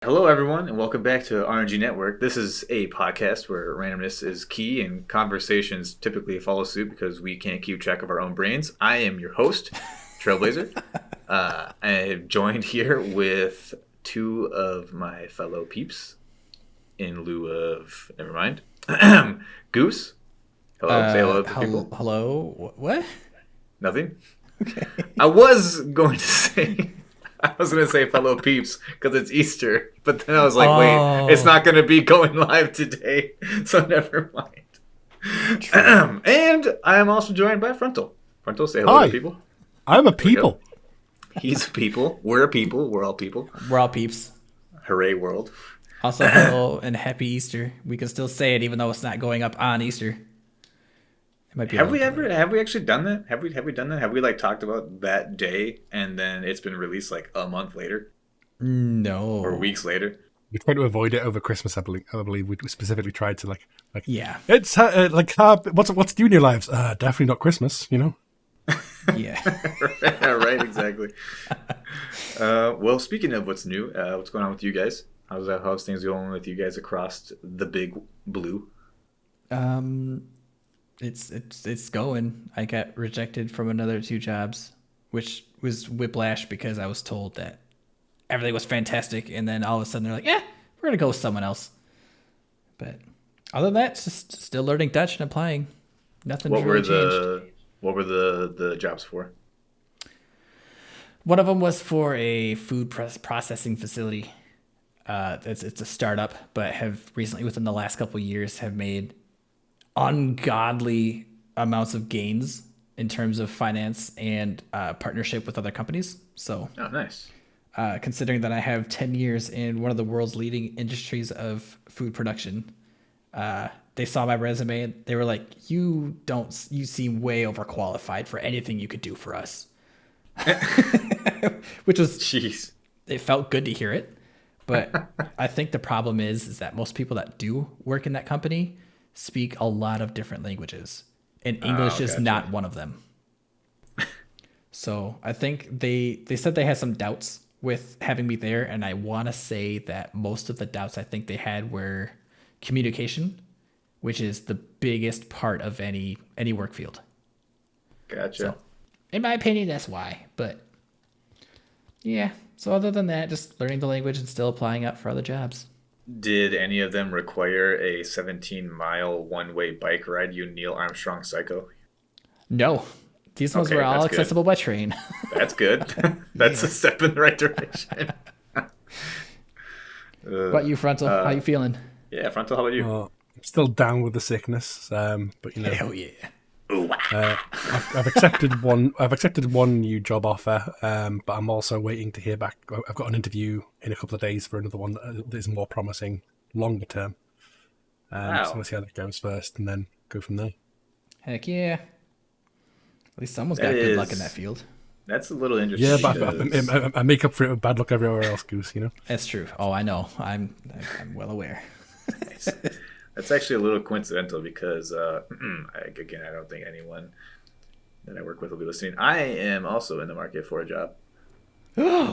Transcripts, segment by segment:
Hello, everyone, and welcome back to RNG Network. This is a podcast where randomness is key and conversations typically follow suit because we can't keep track of our own brains. I am your host, Trailblazer. I am joined here with two of my fellow peeps in lieu of, never mind, Goose. Hello, say hello to people. Hello? What? Nothing? Okay. I was going to say... I was going to say fellow peeps because it's Easter, but then I was like, wait, it's not going to be going live today, so never mind. And I am also joined by Frontal. Frontal, say hello Hi. to people. I'm a people. He's a people. We're a people. We're all people. We're all peeps. Hooray, world. Also, hello and happy Easter. We can still say it even though it's not going up on Easter. It might be Have we actually done that? Have we done that? Have we talked about that day and then it's been released a month later? No. Or weeks later? We tried to avoid it over Christmas. I believe we specifically tried to Yeah. It's what's due in your lives? Definitely not Christmas. Yeah. Right, exactly. Well, speaking of what's new, what's going on with you guys? How's things going with you guys across the big blue? It's going. I got rejected from another 2 jobs, which was whiplash because I was told that everything was fantastic, and then all of a sudden they're like, "Yeah, we're gonna go with someone else." But other than that, just still learning Dutch and applying. Nothing's really changed. What were the jobs for? One of them was for a food processing facility. It's a startup, but have recently, within the last couple of years, have made ungodly amounts of gains in terms of finance and partnership with other companies. So, oh, nice. Considering that I have 10 years in one of the world's leading industries of food production, they saw my resume and they were like, you seem way overqualified for anything you could do for us. Which was, jeez. It felt good to hear it. But I think the problem is that most people that do work in that company speak a lot of different languages, and English is not one of them. So I think they said they had some doubts with having me there, and I want to say that most of the doubts I think they had were communication, which is the biggest part of any work field. Gotcha. So, in my opinion, that's why. But yeah, so other than that, just learning the language and still applying up for other jobs. Did any of them require a 17-mile one-way bike ride, you Neil Armstrong psycho? No. These ones were all accessible by train. That's good. That's a step in the right direction. What about you, Frontal? How you feeling? Yeah, Frontal, how about you? I'm still down with the sickness, but Hell yeah. I've accepted one. I've accepted one new job offer, but I'm also waiting to hear back. I've got an interview in a couple of days for another one that is more promising, longer term. Wow. So we'll see how that goes first, and then go from there. Heck yeah. At least someone's got good luck in that field. That's a little interesting. Yeah, but I make up for it with bad luck everywhere else, Goose. That's true. Oh, I know. I'm well aware. Nice. That's actually a little coincidental because, again, I don't think anyone that I work with will be listening. I am also in the market for a job.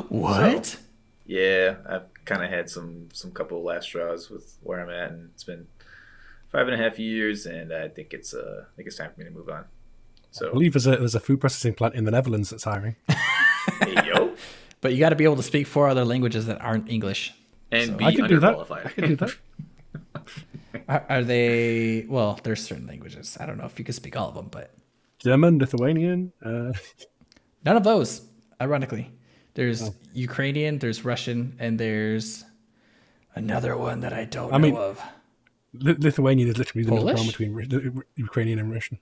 What? So, yeah, I've kind of had some couple last straws with where I'm at, and it's been 5.5 years, and I think it's time for me to move on. So I believe there's a food processing plant in the Netherlands that's hiring. Hey, yo. But you got to be able to speak 4 other languages that aren't English. And be I can do that. underqualified. I can do that. Are they... Well, there's certain languages. I don't know if you can speak all of them, but... German, Lithuanian. None of those, ironically. There's Ukrainian, there's Russian, and there's another one that I don't know of. Lithuanian is literally the middle Polish? ground between Ukrainian and Russian.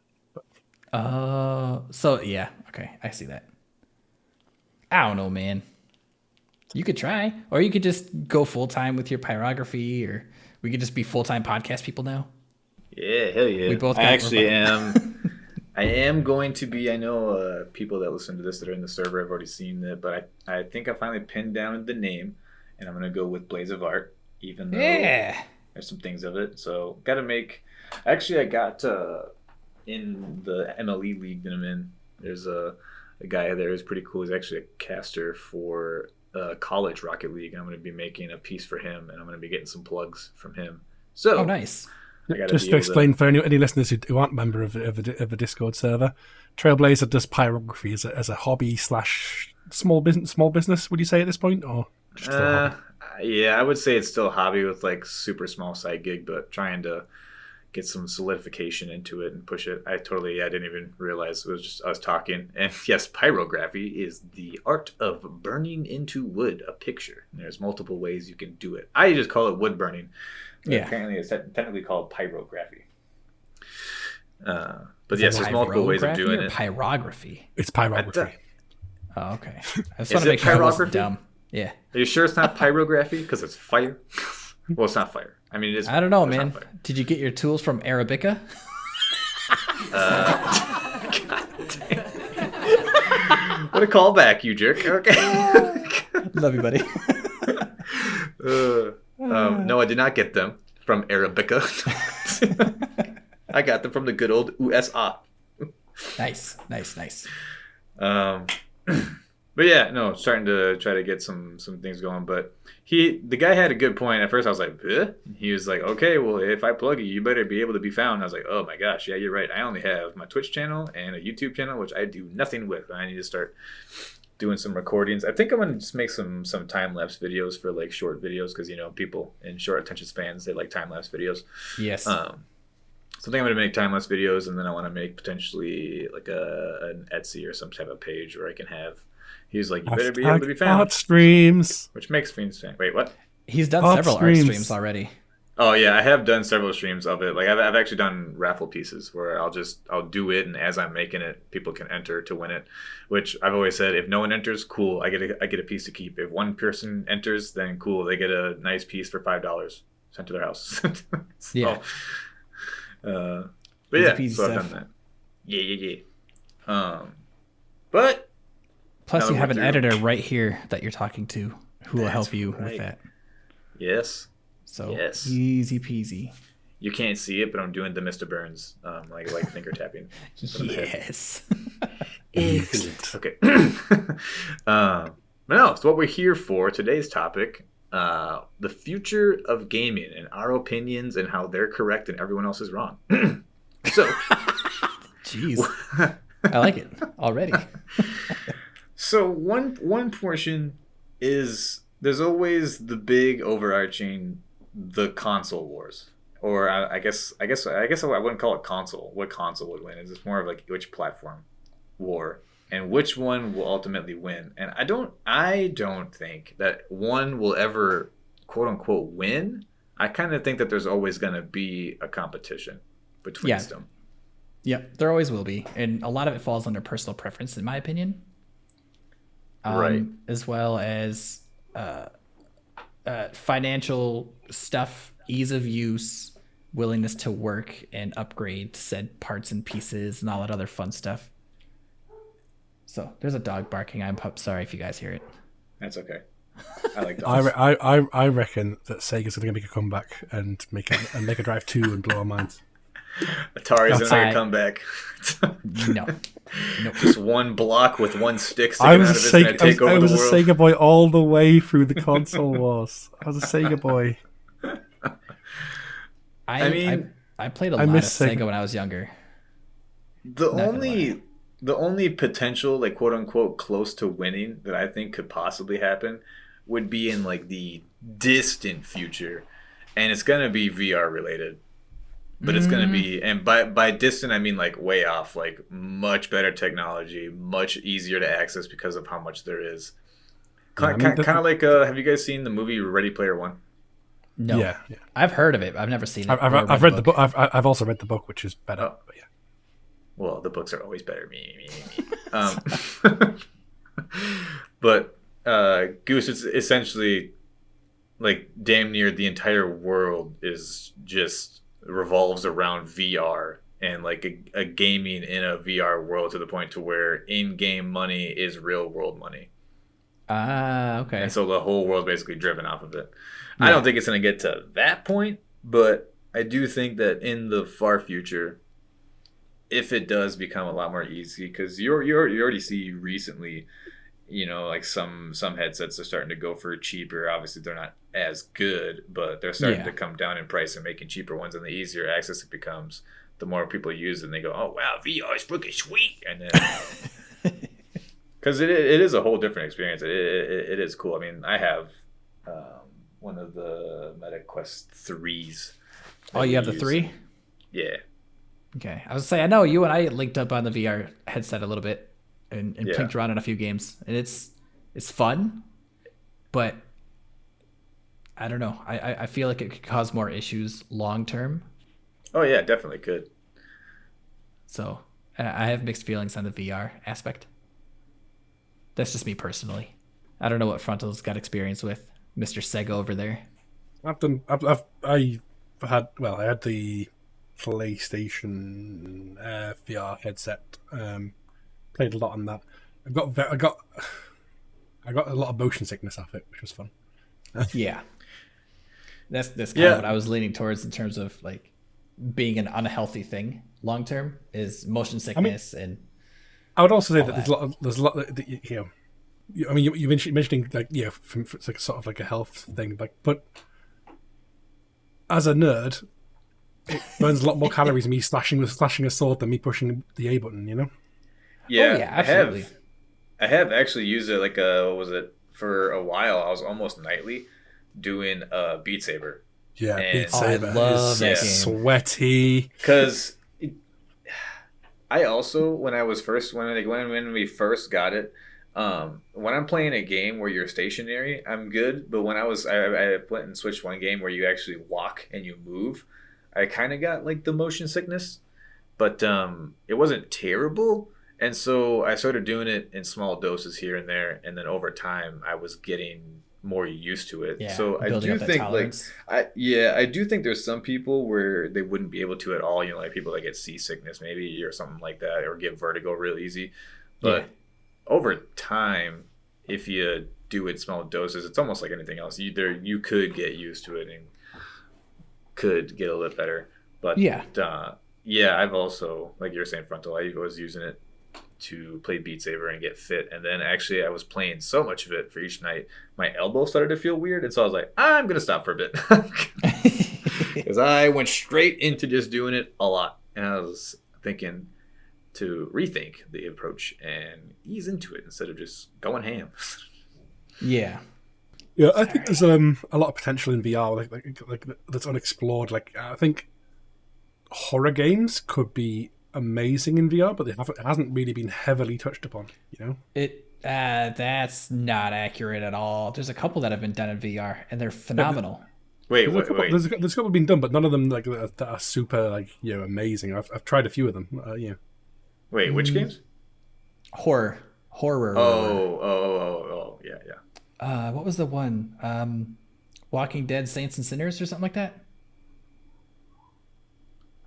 So yeah, okay, I see that. I don't know, man. You could try, or you could just go full time with your pyrography, or we could just be full time podcast people now. Yeah, hell yeah. We both I actually am. I am going to be. I know people that listen to this that are in the server have already seen it, but I think I finally pinned down the name, and I'm gonna go with Blaze of Art, even though there's some things of it. So got to make. Actually, I got in the MLE league that I'm in. There's a guy there who's pretty cool. He's actually a caster for college Rocket League, and I'm going to be making a piece for him, and I'm going to be getting some plugs from him. So, nice. Just to explain for any listeners who aren't member of the Discord server, Trailblazer does pyrography as a hobby / small business. Would you say at this point, or just still a hobby? Yeah, I would say it's still a hobby with like super small side gig, but trying to get some solidification into it and push it. I didn't even realize it was just us talking. And yes, pyrography is the art of burning into wood a picture. And there's multiple ways you can do it. I just call it wood burning. Yeah. Apparently it's technically called pyrography. But yes, there's multiple ways of doing it. Pyrography. It's pyrography. Oh, okay. I just want to make sure I wasn't dumb. Yeah. Are you sure it's not pyrography? Because it's fire? Well, it's not fire. I mean, it is. I don't know, man. Did you get your tools from Arabica? God damn. What a callback, you jerk. Okay. Love you, buddy. No, I did not get them from Arabica. I got them from the good old USA. Nice. But yeah, no, starting to try to get some things going. But the guy had a good point. At first I was like, eh? He was like, okay, well, if I plug you, you better be able to be found. I was like, oh my gosh, yeah, you're right. I only have my Twitch channel and a YouTube channel, which I do nothing with. I need to start doing some recordings. I think I'm going to just make some time-lapse videos for like short videos because, you know, people in short attention spans, they like time-lapse videos. Yes. So I think I'm going to make time-lapse videos, and then I want to make potentially like an Etsy or some type of page where I can have. He's like, you better be able to be found. Art streams. Which makes streams. Wait, what? He's done several art streams already. Oh yeah, I have done several streams of it. Like I've actually done raffle pieces where I'll do it, and as I'm making it, people can enter to win it. Which I've always said, if no one enters, cool. I get a piece to keep. If one person enters, then cool. They get a nice piece for $5 sent to their house. So, yeah. But yeah, so I've done that. Yeah. But plus, you have an editor right here that you're talking to who will help you with that. Yes. So easy peasy. You can't see it, but I'm doing the Mr. Burns, like finger tapping. Yes. Excellent. Okay. But no, so what we're here for, today's topic, the future of gaming and our opinions and how they're correct and everyone else is wrong. So. Jeez. I like it already. So one portion is there's always the big overarching the console wars, or I guess I wouldn't call it console. What console would win? It's more of like which platform war and which one will ultimately win. And I don't think that one will ever quote unquote win. I kind of think that there's always going to be a competition between them. Yeah, there always will be, and a lot of it falls under personal preference, in my opinion. Right. As well as financial stuff, ease of use, willingness to work and upgrade said parts and pieces, and all that other fun stuff. So there's a dog barking. I'm sorry if you guys hear it. That's okay. I like dogs. I reckon that Sega's going to make a comeback and make a Mega Drive 2 and blow our minds. Atari's going to make a comeback. No. Just one block with one stick sticking out of it and take over the world. I was a Sega boy all the way through the console wars. I was a Sega boy. I played a lot of Sega when I was younger. The only potential, like quote unquote, close to winning that I think could possibly happen would be in like the distant future, and it's gonna be VR related. But it's going to be, and by distant, I mean like way off, like much better technology, much easier to access because of how much there is. Kind of like, have you guys seen the movie Ready Player One? No. Yeah. I've heard of it. I've never seen it. I've read the book. I've also read the book, which is better. Oh. But yeah. Well, the books are always better. But Goose, it's essentially like damn near the entire world is just revolves around VR and like a gaming in a VR world to the point to where in-game money is real world money. Okay. And so the whole world's basically driven off of it. Yeah. I don't think it's going to get to that point, but I do think that in the far future, if it does become a lot more easy, because you already see recently like some headsets are starting to go for cheaper. Obviously, they're not as good, but they're starting to come down in price and making cheaper ones. And the easier access it becomes, the more people use it, and they go, "Oh wow, VR is freaking sweet!" And then because it is a whole different experience. It is cool. I mean, I have one of the Meta Quest 3s. Oh, you have the 3? Yeah. Okay. I was gonna say, I know you and I linked up on the VR headset a little bit and plinked around in a few games, and it's fun, but I don't know. I feel like it could cause more issues long term. Oh yeah, definitely could. So I have mixed feelings on the VR aspect. That's just me personally. I don't know what Frontal's got experience with, Mr. Sega over there. I had the PlayStation VR headset. Played a lot on that. I got a lot of motion sickness off it, which was fun. Yeah, that's kind of what I was leaning towards in terms of like being an unhealthy thing long term is motion sickness. And I would also say that there's a lot that I mean, you're mentioning like it's like sort of like a health thing, like, but as a nerd, it burns a lot more calories than me slashing a sword than me pushing the A button, you know? Yeah, oh, yeah, absolutely. I have actually used it like what was it, for a while. I was almost nightly doing Beat Saber. Yeah, Beat Saber I love that game. Sweaty. Because I also, when we first got it, when I'm playing a game where you're stationary, I'm good. But when I went and switched one game where you actually walk and you move, I kind of got like the motion sickness, but it wasn't terrible. And so I started doing it in small doses here and there, and then over time I was getting more used to it. Yeah, so I do think I do think there's some people where they wouldn't be able to at all. Like people that get seasickness maybe or something like that, or get vertigo real easy. But over time, if you do it in small doses, it's almost like anything else. You could get used to it and could get a little better. But I've also, like you were saying, Frontal, I was using it to play Beat Saber and get fit, and then actually I was playing so much of it for each night, my elbow started to feel weird, and so I was like, I'm gonna stop for a bit, because I went straight into just doing it a lot, and I was thinking to rethink the approach and ease into it instead of just going ham. Yeah, I think there's a lot of potential in VR, like that's unexplored. Like I think horror games could be amazing in VR, but it hasn't really been heavily touched upon, you know? That's not accurate at all. There's a couple that have been done in VR, and they're phenomenal. Wait. There's a couple been done, but none of them like that are super amazing. I've tried a few of them. Wait, which games? Horror. Oh, yeah. What was the one? Walking Dead, Saints and Sinners, or something like that.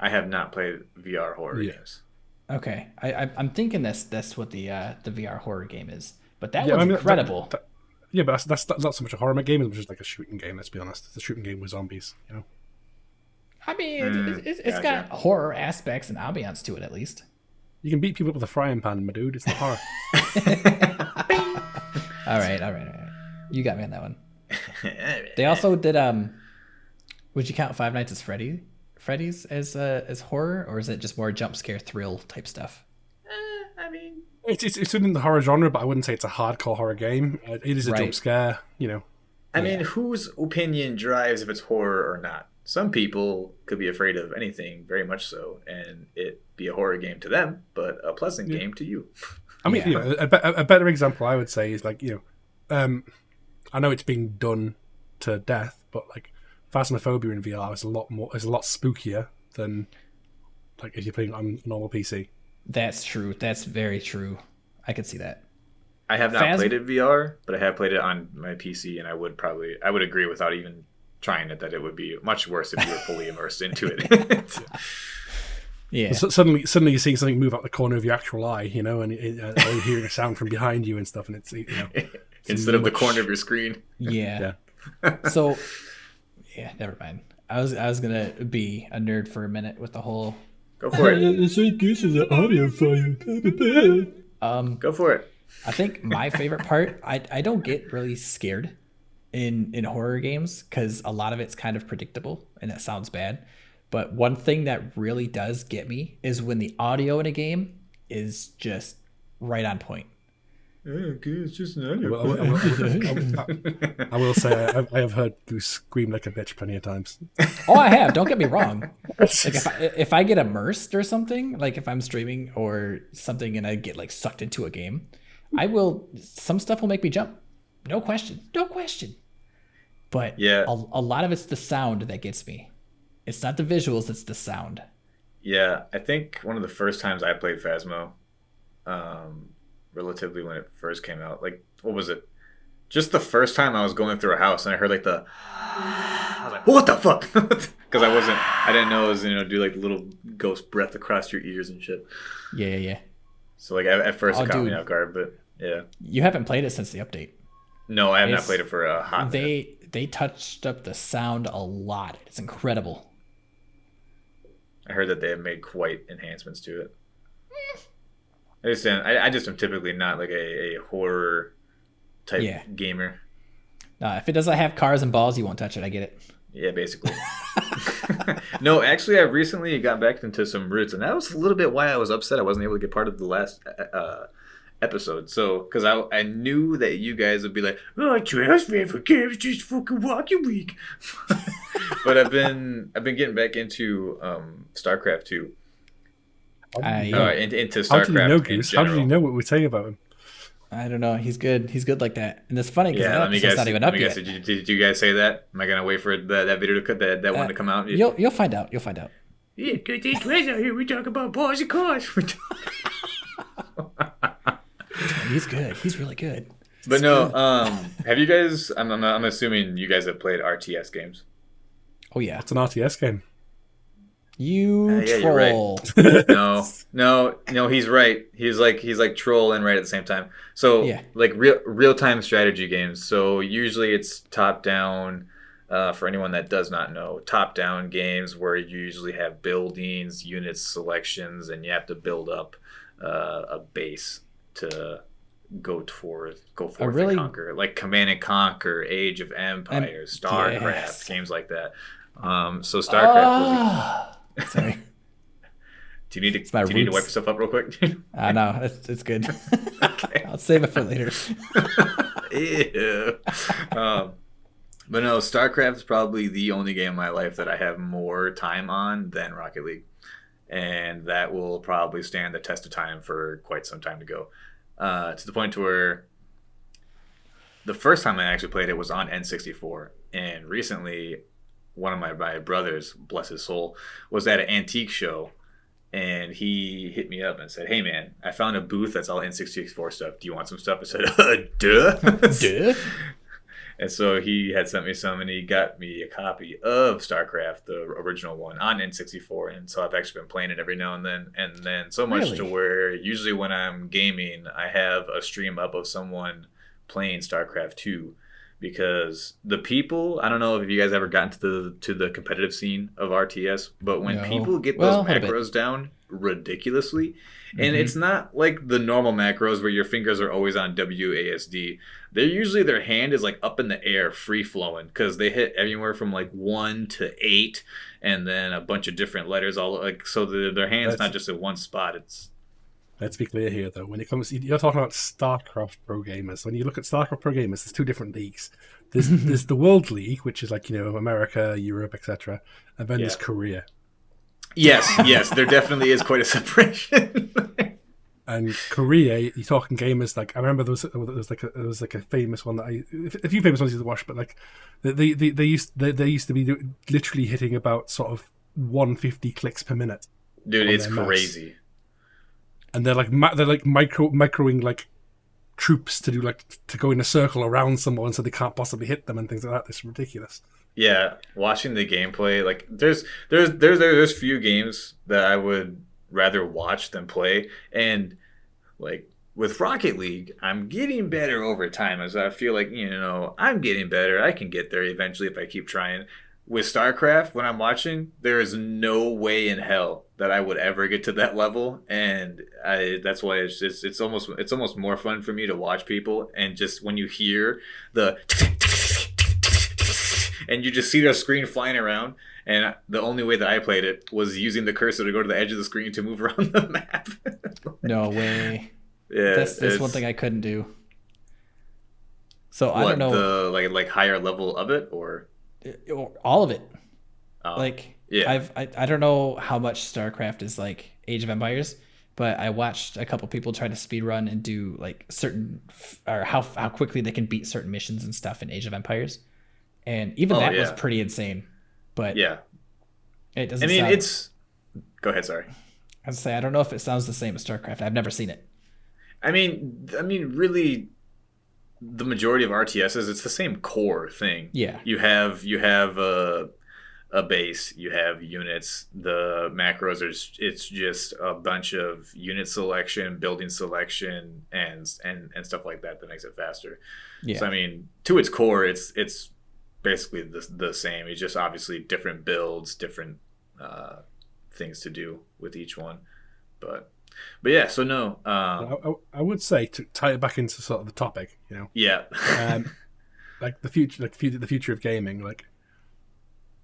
I have not played VR horror games. Okay, I'm thinking that's what the VR horror game is, but that was incredible. But that's not so much a horror game as just like a shooting game. Let's be honest, it's a shooting game with zombies. You know. I mean, it's got horror aspects and ambiance to it at least. You can beat people up with a frying pan, my dude. It's not horror. All right. You got me on that one. They also did. Would you count Five Nights at Freddy's as horror, or is it just more jump scare thrill type stuff? I mean, it's within the horror genre, but I wouldn't say it's a hardcore horror game. It is a jump scare, you know. I mean, whose opinion drives if it's horror or not? Some people could be afraid of anything, very much so, and it be a horror game to them, but a pleasant game to you. I mean, a better example I would say is like I know it's being done to death, but like Phasmophobia in VR is a lot spookier than like if you're playing on a normal PC. That's true. That's very true. I could see that. I have not played it VR, but I have played it on my PC, and I would agree without even trying it that it would be much worse if you were fully immersed into it. Yeah. So suddenly you're seeing something move out the corner of your actual eye, and you're hearing a sound from behind you and stuff, and it's instead of the corner of your screen. Yeah. So, never mind. I was gonna be a nerd for a minute with the whole. Go for it. This is an audio file. Go for it. I think my favorite part, I don't get really scared in horror games because a lot of it's kind of predictable and that sounds bad. But one thing that really does get me is when the audio in a game is just right on point. Okay, it's just an I audio. will say I have heard Goose scream like a bitch plenty of times. Oh, I have. Don't get me wrong. Like if I get immersed or something, like if I'm streaming or something and I get like sucked into a game, I will. Some stuff will make me jump. No question. No question. But Yeah. a lot of it's the sound that gets me. It's not the visuals, it's the sound. Yeah, I think one of the first times I played Phasmo, relatively when it first came out, like, what was it? Just the first time I was going through a house and I heard like I was like, what the fuck? Because I didn't know it was, do like the little ghost breath across your ears and shit. Yeah. So like at first Oh, it caught me dude. off guard, but yeah. You haven't played it since the update. No, I have not It's- played it for a hot minute. They touched up the sound a lot. It's incredible. I heard that they have made quite enhancements to it. I just am typically not like a horror type Yeah. gamer. If it doesn't have cars and balls, you won't touch it. I get it. Yeah, basically. No, actually, I recently got back into some roots, and that was a little bit why I was upset I wasn't able to get part of the last episode. So, because I knew that you guys would be like, "Oh, Trail's favorite game is just fucking Rocket League," but I've been getting back into StarCraft 2. Into StarCraft How did you know in Goose? How general. did you know what we're saying about him? I don't know. He's good. He's good like that. And it's funny because Yeah, that let me episode's guess. not even Let up me guess. yet. Did you guys say that? Am I gonna wait for that video to cut that one to come out? You'll find out. You'll find out. Yeah, because these Twins out here, we talk about balls and cars. He's good. He's really good. But no, have you guys? I'm assuming you guys have played RTS games. Oh yeah. It's an RTS game. You Yeah, you're right. troll. No, he's right. He's like troll and right at the same time. So Yeah. like real time strategy games. So usually it's top down. For anyone that does not know, top down games where you usually have buildings, units, selections, and you have to build up a base to go forth really- and conquer, like Command and Conquer, Age of Empires, StarCraft, yes. games like that. So StarCraft was. Sorry. Do you need my to roots. wipe yourself up real quick? No, it's good. Okay. I'll save it for later. Ew. But no, StarCraft is probably the only game in my life that I have more time on than Rocket League. And that will probably stand the test of time for quite some time to go. To the point to where the first time I actually played it was on N64. And recently, one of my brothers, bless his soul, was at an antique show. And he hit me up and said, "Hey man, I found a booth that's all N64 stuff. Do you want some stuff?" I said, "Duh." Duh. And so he had sent me some, and he got me a copy of StarCraft, the original one, on N64. And so I've actually been playing it every now and then. And then so much to Really? where usually when I'm gaming, I have a stream up of someone playing StarCraft 2. Because the people, I don't know if you guys ever gotten to the competitive scene of RTS, but when No. people get Well, those a bit. macros down ridiculously, and Mhm. it's not like the normal macros where your fingers are always on WASD. They're usually their hand is like up in the air, free flowing, because they hit anywhere from like 1 to 8, and then a bunch of different letters. All like so, their hand's That's- not just in one spot. It's Let's be clear here, though. When it comes, you're talking about StarCraft Pro Gamers. When you look at StarCraft Pro Gamers, there's two different leagues. There's the World League, which is like America, Europe, etc., and then there's Yeah. Korea. yes, there definitely is quite a separation. And Korea, you're talking gamers like I remember there was like a famous one that a few famous ones you used to watch, but like they used to be literally hitting about sort of 150 clicks per minute. Dude, On it's their mouse. crazy. And they're like microing like troops to do like to go in a circle around someone so they can't possibly hit them and things like that. It's ridiculous. Yeah, watching the gameplay, like there's few games that I would rather watch than play, and like with Rocket League, I'm getting better over time as I feel like I'm getting better. I can get there eventually if I keep trying. with StarCraft, when I'm watching, there is no way in hell that I would ever get to that level, and that's why it's almost more fun for me to watch people, and just when you hear the and you just see their screen flying around, and the only way that I played it was using the cursor to go to the edge of the screen to move around the map. No way. Yeah, That's one thing I couldn't do. So I don't know the like higher level of it or all of it. yeah. I don't know how much StarCraft is like Age of Empires, but I watched a couple people try to speed run and do like certain or how quickly they can beat certain missions and stuff in Age of Empires, and even that was pretty insane. But yeah, it doesn't. It's. Go ahead. Sorry. I was say I don't know if it sounds the same as StarCraft. I've never seen it. I mean, really, the majority of RTSs, it's the same core thing. Yeah. You have a base, you have units, the macros it's just a bunch of unit selection, building selection, and stuff like that makes it faster. Yeah. So I mean, to its core, it's basically the same. It's just obviously different builds, different things to do with each one. But yeah, so no. I would say, to tie it back into sort of the topic, you know. Yeah. Like the future of gaming. Like,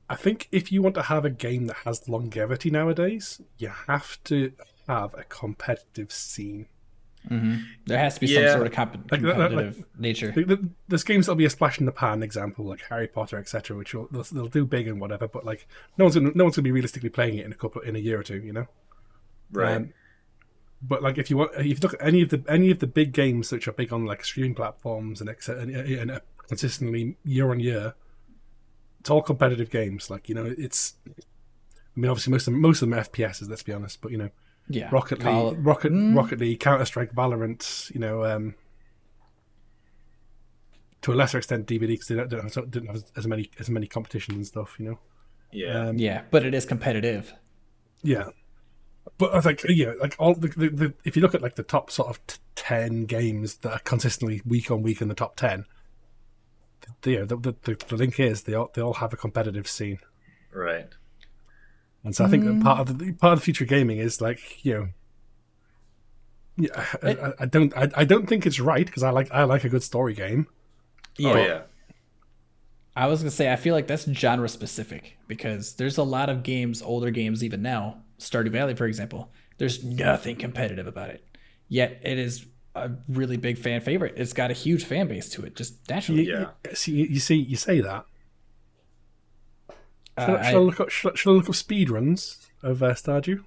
I think if you want to have a game that has longevity nowadays, you have to have a competitive scene. Mm-hmm. There has to be some sort of competitive nature. There's games that'll be a splash in the pan example, like Harry Potter, etc., which they'll do big and whatever. But like, no one's gonna be realistically playing it in a year or two, you know. Right. But like, if you look at any of the big games which are big on like streaming platforms and and consistently year on year, it's all competitive games. Like, you know, it's. I mean, obviously most of them are FPSs. Let's be honest, but you know. Yeah, Rocket League, Counter-Strike, Valorant, you know, to a lesser extent DVD because they didn't have as many competitions and stuff, you know. Yeah, but it is competitive. Yeah, but I think like all the if you look at like the top sort of 10 games that are consistently week on week in the top 10, the link is they all have a competitive scene, right. And so I think that part of the future of gaming is like, you know, I don't think it's right because I like a good story game. Yeah. Oh yeah. I was gonna say I feel like that's genre specific because there's a lot of games, older games even now, Stardew Valley for example. There's nothing competitive about it, yet it is a really big fan favorite. It's got a huge fan base to it, just naturally. You say that. Should I look up speedruns of Stardew?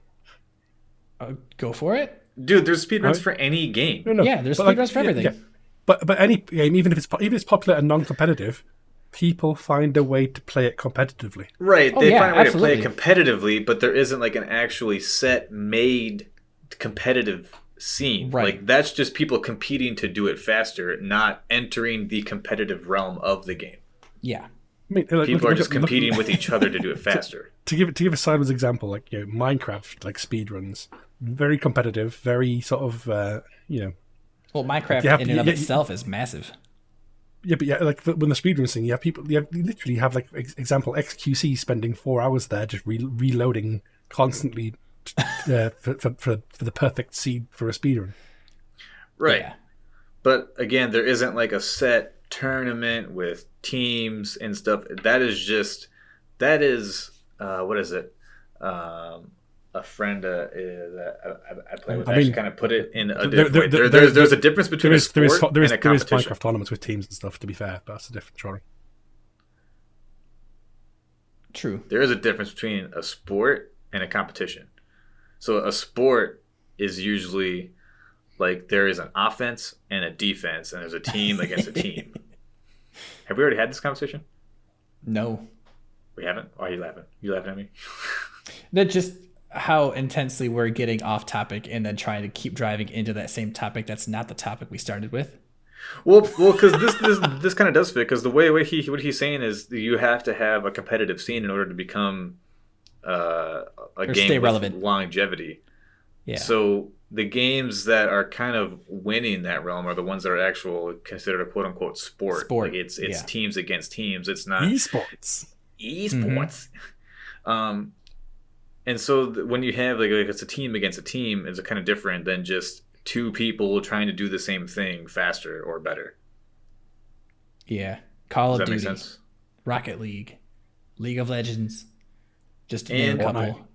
Go for it, dude. There's speedruns for any game. No. Yeah, there's speedruns for everything. Yeah. But any game, even if it's popular and non-competitive, people find a way to play it competitively. Right, they find a way to play it competitively, but there isn't like an actually set made competitive scene. Right. Like that's just people competing to do it faster, not entering the competitive realm of the game. Yeah. I mean, like, people are just competing with each other to do it faster. To give a sideways example, like, you know, Minecraft, like speedruns, very competitive, very sort of you know. Well, Minecraft in and of itself is massive. Yeah, but like when the speedrun thing, you literally have like example XQC spending 4 hours there just reloading constantly for the perfect seed for a speedrun. Right. Yeah. But again, there isn't like a set tournament with teams and stuff. That is what is it? A friend that I play with actually kind of put it in a different way. There's a difference between a sport and a competition. There is Minecraft tournaments with teams and stuff, to be fair, but that's a different story. True. There is a difference between a sport and a competition. So a sport is usually like there is an offense and a defense, and there's a team against a team. Have we already had this conversation? No. We haven't? Why are you laughing? You laughing at me? That's just how intensely we're getting off topic and then trying to keep driving into that same topic that's not the topic we started with. Well, because this kind of does fit, because the way what he's saying is you have to have a competitive scene in order to become a game stay with relevant. Longevity. Yeah. So the games that are kind of winning that realm are the ones that are actual considered a quote unquote sport. Like it's teams against teams. It's not esports. esports. And so when you have like it's a team against a team, it's kind of different than just two people trying to do the same thing faster or better. Yeah. Call Does of that make Duty, sense? Rocket League, League of Legends, just to And name a couple.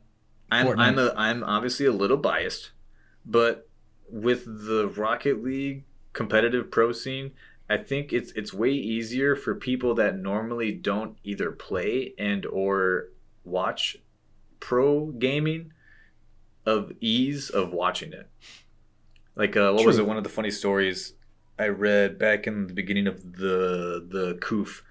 I'm obviously a little biased, but with the Rocket League competitive pro scene, I think it's way easier for people that normally don't either play and or watch pro gaming of ease of watching it. Like what was it? One of the funny stories I read back in the beginning of the COOF.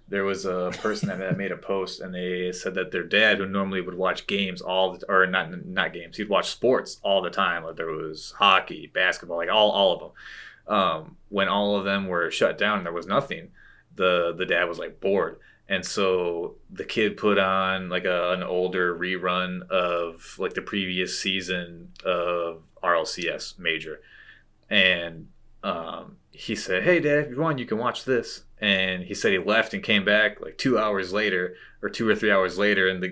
There was a person that made a post, and they said that their dad, who normally would watch games or not games, he'd watch sports all the time. Like there was hockey, basketball, like all of them. When all of them were shut down and there was nothing, the dad was like bored, and so the kid put on like an older rerun of like the previous season of RLCS Major, and he said, "Hey, Dad, if you want, you can watch this." And he said he left and came back like 2 hours later, or 2 or 3 hours later, and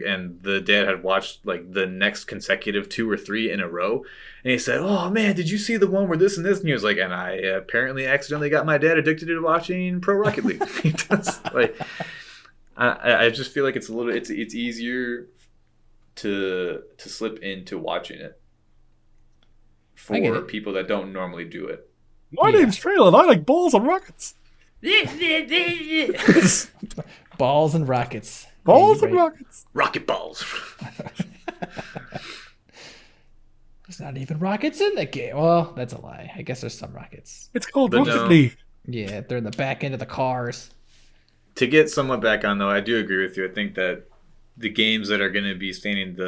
the dad had watched like the next consecutive 2 or 3 in a row. And he said, "Oh man, did you see the one where this and this?" And he was like, "And I apparently accidentally got my dad addicted to watching Pro Rocket League." He does like, I just feel like it's easier to slip into watching it for people that don't normally do it. My name's Trail, and I like balls and rockets. Balls and rockets. Balls and rockets. Rocket balls. There's not even rockets in the game. Well, that's a lie. I guess there's some rockets. It's called Rocket League. Yeah, they're in the back end of the cars. To get somewhat back on, though, I do agree with you. I think that the games that are going to be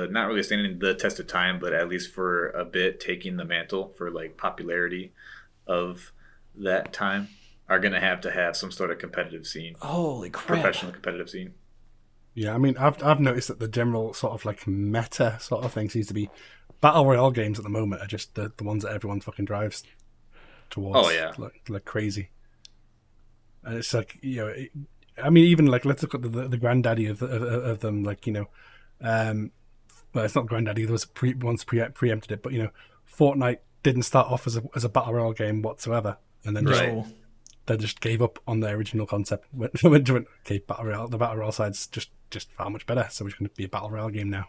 not really standing the test of time, but at least for a bit taking the mantle for like popularity of that time, are going to have some sort of competitive scene. Holy crap. Professional competitive scene. Yeah, I mean, I've noticed that the general sort of like meta sort of thing seems to be Battle Royale games at the moment are just the ones that everyone fucking drives towards. Oh, yeah. Like crazy. And it's like, you know, I mean, even like, let's look at the granddaddy of them, like, you know, well, it's not granddaddy, there was once preempted it, but, you know, Fortnite didn't start off as a Battle Royale game whatsoever. And then they just gave up on their original concept. Went, okay, the Battle Royale side's just far much better, so it's going to be a Battle Royale game now.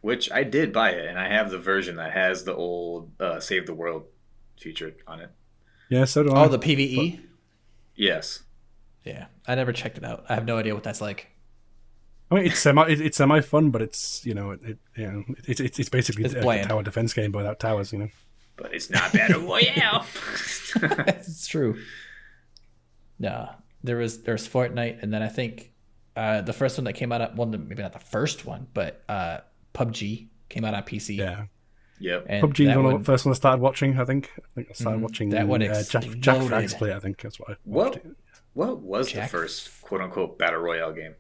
Which I did buy it, and I have the version that has the old Save the World feature on it. Yeah, so do I. Oh, the PvE? But, yes. Yeah, I never checked it out. I have no idea what that's like. I mean, it's semi fun, but it's, you know, it's basically a tower defense game but without towers, you know. But it's not Battle Royale. It's true. No, there's Fortnite, and then I think the first one that came out, maybe not the first one, but PUBG came out on PC. Yeah. Yep. PUBG was one of the first one I started watching, I think. I started watching that one. Jack Frags play, I think. That's what I watched. What was the first quote-unquote Battle Royale game?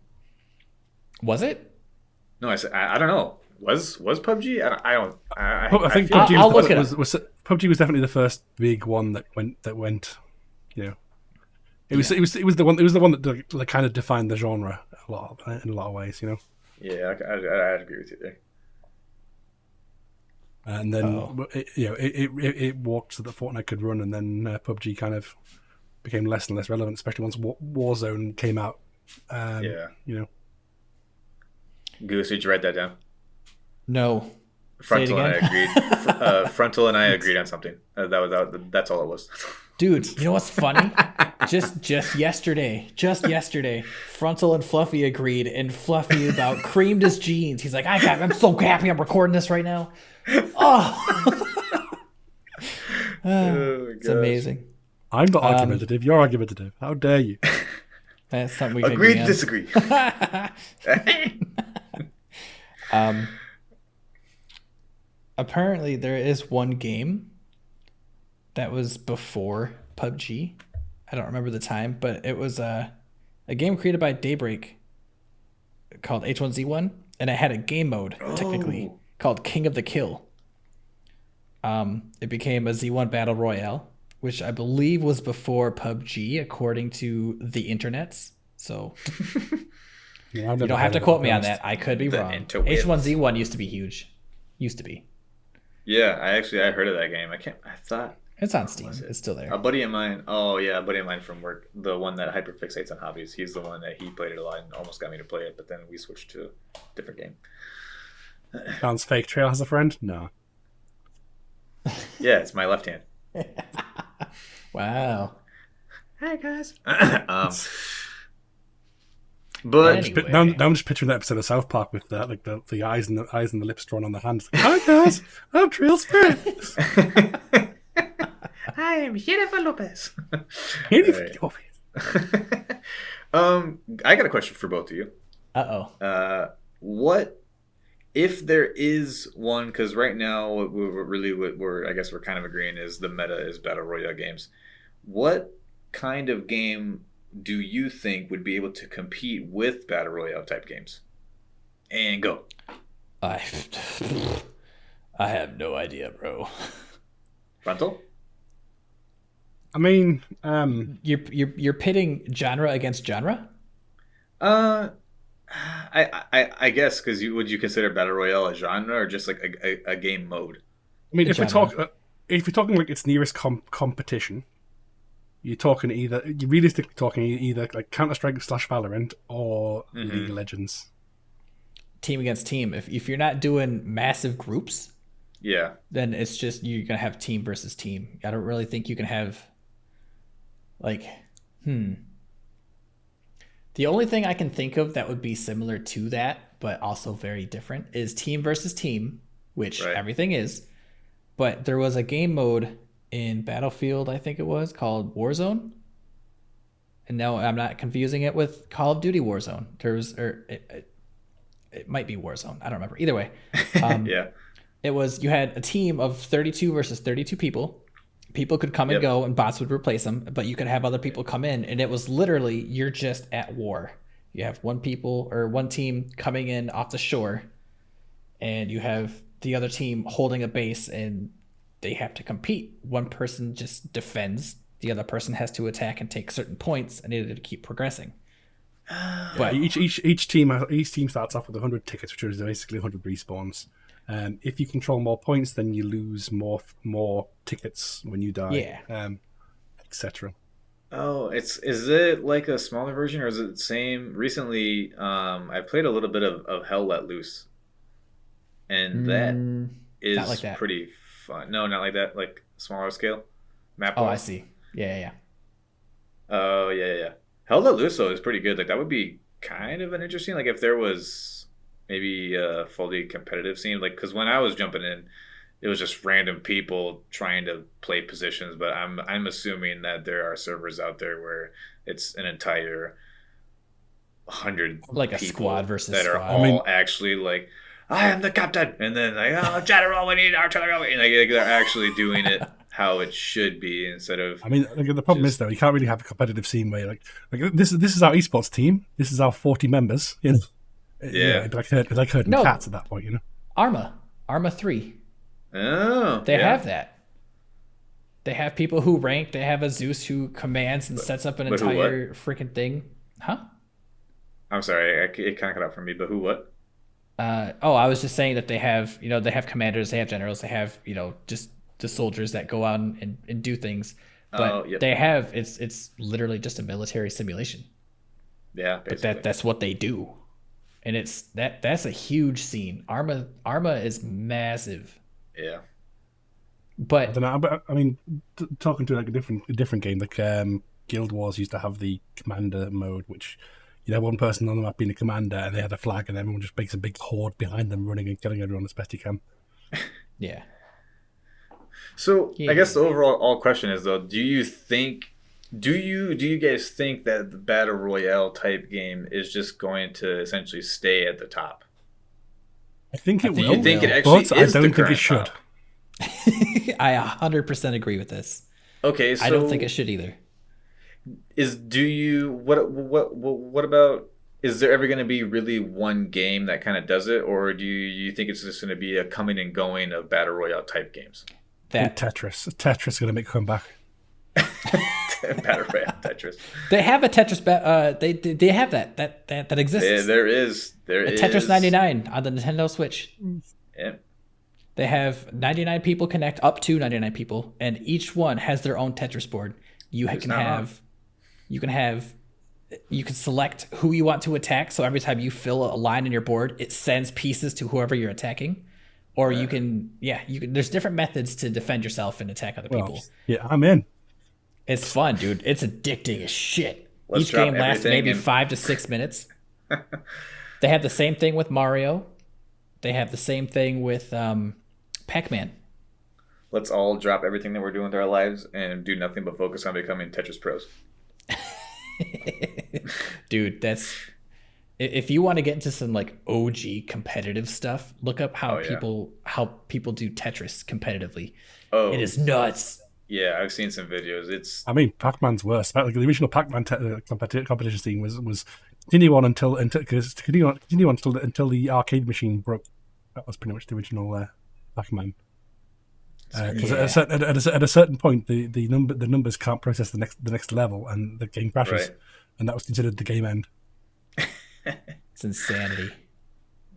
Was it? No, I don't know. Was PUBG? I think PUBG was definitely the first big one that went. You know, it was the one that kind of defined the genre in a lot of ways. You know. Yeah, I agree with you there. And then it walked so that Fortnite could run, and then PUBG kind of became less and less relevant, especially once Warzone came out. You know. Goose, did you write that down? No. Frontal and I agreed. Frontal and I agreed on something. That's all it was. Dude, you know what's funny? just yesterday, Frontal and Fluffy agreed, and Fluffy about creamed his jeans. He's like, I'm so happy I'm recording this right now. Oh, it's amazing. I'm not argumentative. You're argumentative. How dare you? That's something we agree to disagree. Apparently, there is one game that was before PUBG. I don't remember the time, but it was a game created by Daybreak called H1Z1, and it had a game mode technically called King of the Kill. It became a Z1 Battle Royale, which I believe was before PUBG, according to the internets. So Yeah, You don't have to quote me on that. I could be wrong. H1Z1 used to be huge. Used to be. Yeah, I heard of that game. I thought It's on Steam. It's still there. a buddy of mine. Oh yeah, a buddy of mine from work, the one that hyperfixates on hobbies. He's the one that he played it a lot and almost got me to play it, but then we switched to a different game. Sounds fake. Trail has a friend? No. Yeah, it's my left hand. Wow. Hi guys. But Anyway. Now I'm just picturing that episode of South Park with like the eyes and the lips drawn on the hands. Hi guys, I'm Trail Spirit. I am Jennifer Lopez. Jennifer Lopez. I got a question for both of you. What if there is one? Because right now, we're I guess we're kind of agreeing is the meta is Battle Royale games. What kind of game do you think would be able to compete with Battle Royale type games? And go. I have no idea, bro. Frontal? I mean, You're pitting genre against genre? I guess because would you consider Battle Royale a genre or just like a game mode? I mean, if genre. we're talking like its nearest competition, you're realistically talking either like Counter-Strike / Valorant or League of Legends. Team against team. If you're not doing massive groups, Yeah. then it's just you're gonna have team versus team. I don't really think you can have The only thing I can think of that would be similar to that, but also very different, is team versus team, which everything is. But there was a game mode in Battlefield, I think it was, called Warzone. And no, I'm not confusing it with Call of Duty Warzone. It might be Warzone. I don't remember. Either way. Yeah. It was, you had a team of 32 versus 32 people. People could come and go and bots would replace them, but you could have other people come in, and it was literally, you're just at war. You have one team coming in off the shore, and you have the other team holding a base, and they have to compete. One person just defends, the other person has to attack and take certain points, and it to keep progressing. But each team starts off with 100 tickets, which is basically 100 respawns. If you control more points, then you lose more tickets when you die, etc. Oh, is it like a smaller version or is it the same? Recently, I played a little bit of Hell Let Loose, and that is not like that. Pretty fun. No, not like that. Like smaller scale map. Oh, I see. Yeah. Oh, yeah. Hell Let Loose though is pretty good. Like that would be kind of an interesting. Like if there was maybe a fully competitive scene, like because when I was jumping in, it was just random people trying to play positions. But I'm assuming that there are servers out there where it's an entire 100 like a people squad versus that are squad. all actually like, I am the captain, and then like, oh, general, we need artillery, and like they're actually doing it how it should be instead of. I mean, like, the problem is though, you can't really have a competitive scene where like this is our esports team. This is our 40 members. You know. Yeah. It's like herding cats at that point, you know. Arma 3. Oh, they have that. They have people who rank. They have a Zeus who commands and sets up an entire freaking thing. Huh? I'm sorry, it kind of cut out for me. But who? What? I was just saying that they have, they have commanders, they have generals, they have, just the soldiers that go out and do things. But they have it's literally just a military simulation. Yeah, basically. But that's what they do. And that's a huge scene. Arma is massive. Yeah. I But don't know. But I mean, talking to like a different game, like Guild Wars used to have the commander mode, which one person on the map being a commander, and they had a flag, and everyone just makes a big horde behind them, running and killing everyone as best you can. Yeah. So I guess the overall question is though, do you guys think that the Battle Royale type game is just going to essentially stay at the top? I think it will. You think it actually but is I don't the think it should. top? I 100% agree with this. Okay, so I don't think it should either. What about, is there ever going to be really one game that kind of does it, or do you think it's just going to be a coming and going of Battle Royale type games? Tetris is going to make a comeback. Battle Royale Tetris. They have a Tetris. They have that exists. There is Tetris 99 on the Nintendo Switch. Yeah. They have 99 people connect, up to 99 people, and each one has their own Tetris board. You can select who you want to attack. So every time you fill a line in your board, it sends pieces to whoever you're attacking. Or you can. There's different methods to defend yourself and attack other people. Yeah, I'm in. It's fun, dude. It's addicting as shit. Let's Each game drop lasts everything maybe in. 5 to 6 minutes. They have the same thing with Mario. They have the same thing with Pac-Man. Let's all drop everything that we're doing with our lives and do nothing but focus on becoming Tetris pros. Dude, that's... If you want to get into some like OG competitive stuff, look up how people do Tetris competitively. Oh, it is nuts. Yeah, I've seen some videos. I mean, Pac-Man's worse. Like, the original Pac-Man competition scene was continue on until the arcade machine broke. That was pretty much the original Pac-Man. Because at a certain point, the numbers can't process the next level, and the game crashes, and that was considered the game end. It's insanity.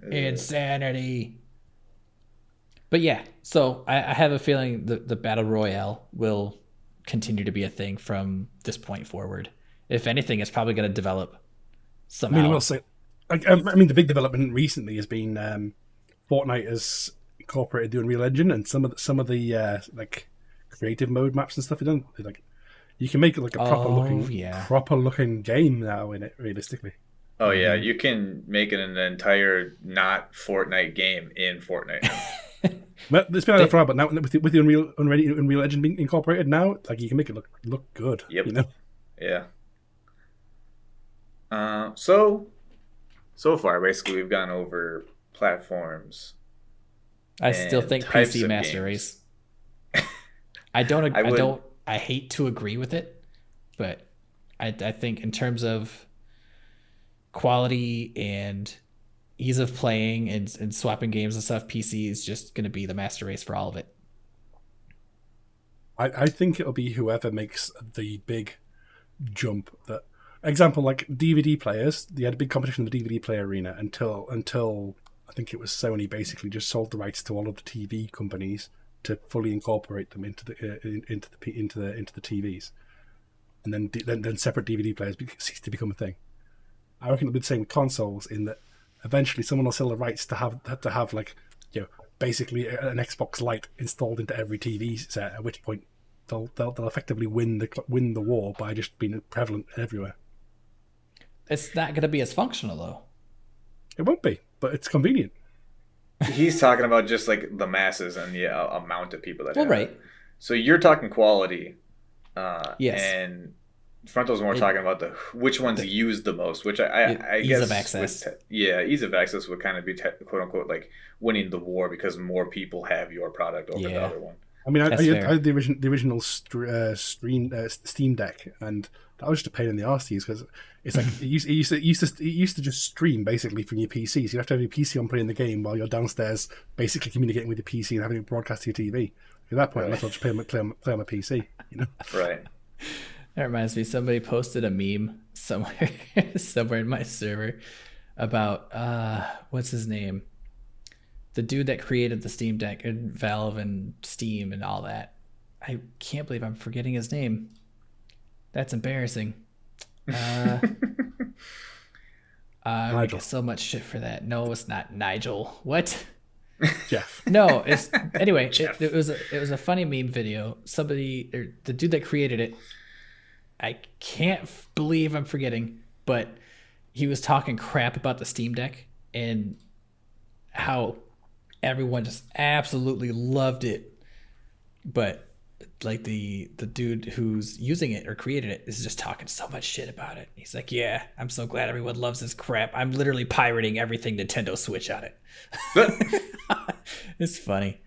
Insanity. But yeah, so I have a feeling the Battle Royale will continue to be a thing from this point forward. If anything, it's probably going to develop somehow. I mean, I will say, the big development recently has been Fortnite has incorporated the Unreal Engine, and some of the like creative mode maps and stuff. Like you can make it like a proper looking game now in it, realistically. Oh yeah, you can make it an entire not Fortnite game in Fortnite. Well, it's been out for a while, but now with the Unreal Engine being incorporated now, like you can make it look good. Yep. You know? Yeah. So far, basically, we've gone over platforms. I still think PC Master Race. I hate to agree with it, but I think in terms of quality and ease of playing and swapping games and stuff, PC is just going to be the master race for all of it. I think it'll be whoever makes the big jump. That example, like DVD players, they had a big competition in the DVD player arena until I think it was Sony basically just sold the rights to all of the TV companies to fully incorporate them into the TVs, and then separate DVD players ceased to become a thing. I reckon it'll be the same with consoles, in that eventually someone will sell the rights to have like, basically an Xbox Lite installed into every TV set. At which point they'll effectively win the war by just being prevalent everywhere. It's not going to be as functional though. It won't be, but it's convenient. He's talking about just like the masses and the amount of people that have right. it. So you're talking quality. Yes. And Fronto's more talking about which ones use the most, which I guess ease of access. Ease of access would kind of be quote unquote like winning the war because more people have your product over the other one. I mean, I had the original Steam Deck, and that was just a pain in the arse to use because it's like it used to just stream basically from your PC. So you have to have your PC on playing the game while you're downstairs basically communicating with your PC and having it broadcast to your TV. At that point, I might as well just play on my PC, you know? Right. That reminds me, somebody posted a meme somewhere in my server about what's his name? The dude that created the Steam Deck and Valve and Steam and all that. I can't believe I'm forgetting his name. That's embarrassing. I get so much shit for that. No, it's not Nigel. What? Jeff. No, it's anyway. It was a funny meme video. The dude that created it. I can't believe I'm forgetting, but he was talking crap about the Steam Deck and how everyone just absolutely loved it, but like the dude who's using it or created it is just talking so much shit about it. He's like, yeah, I'm so glad everyone loves this crap. I'm literally pirating everything Nintendo Switch on it. It's funny.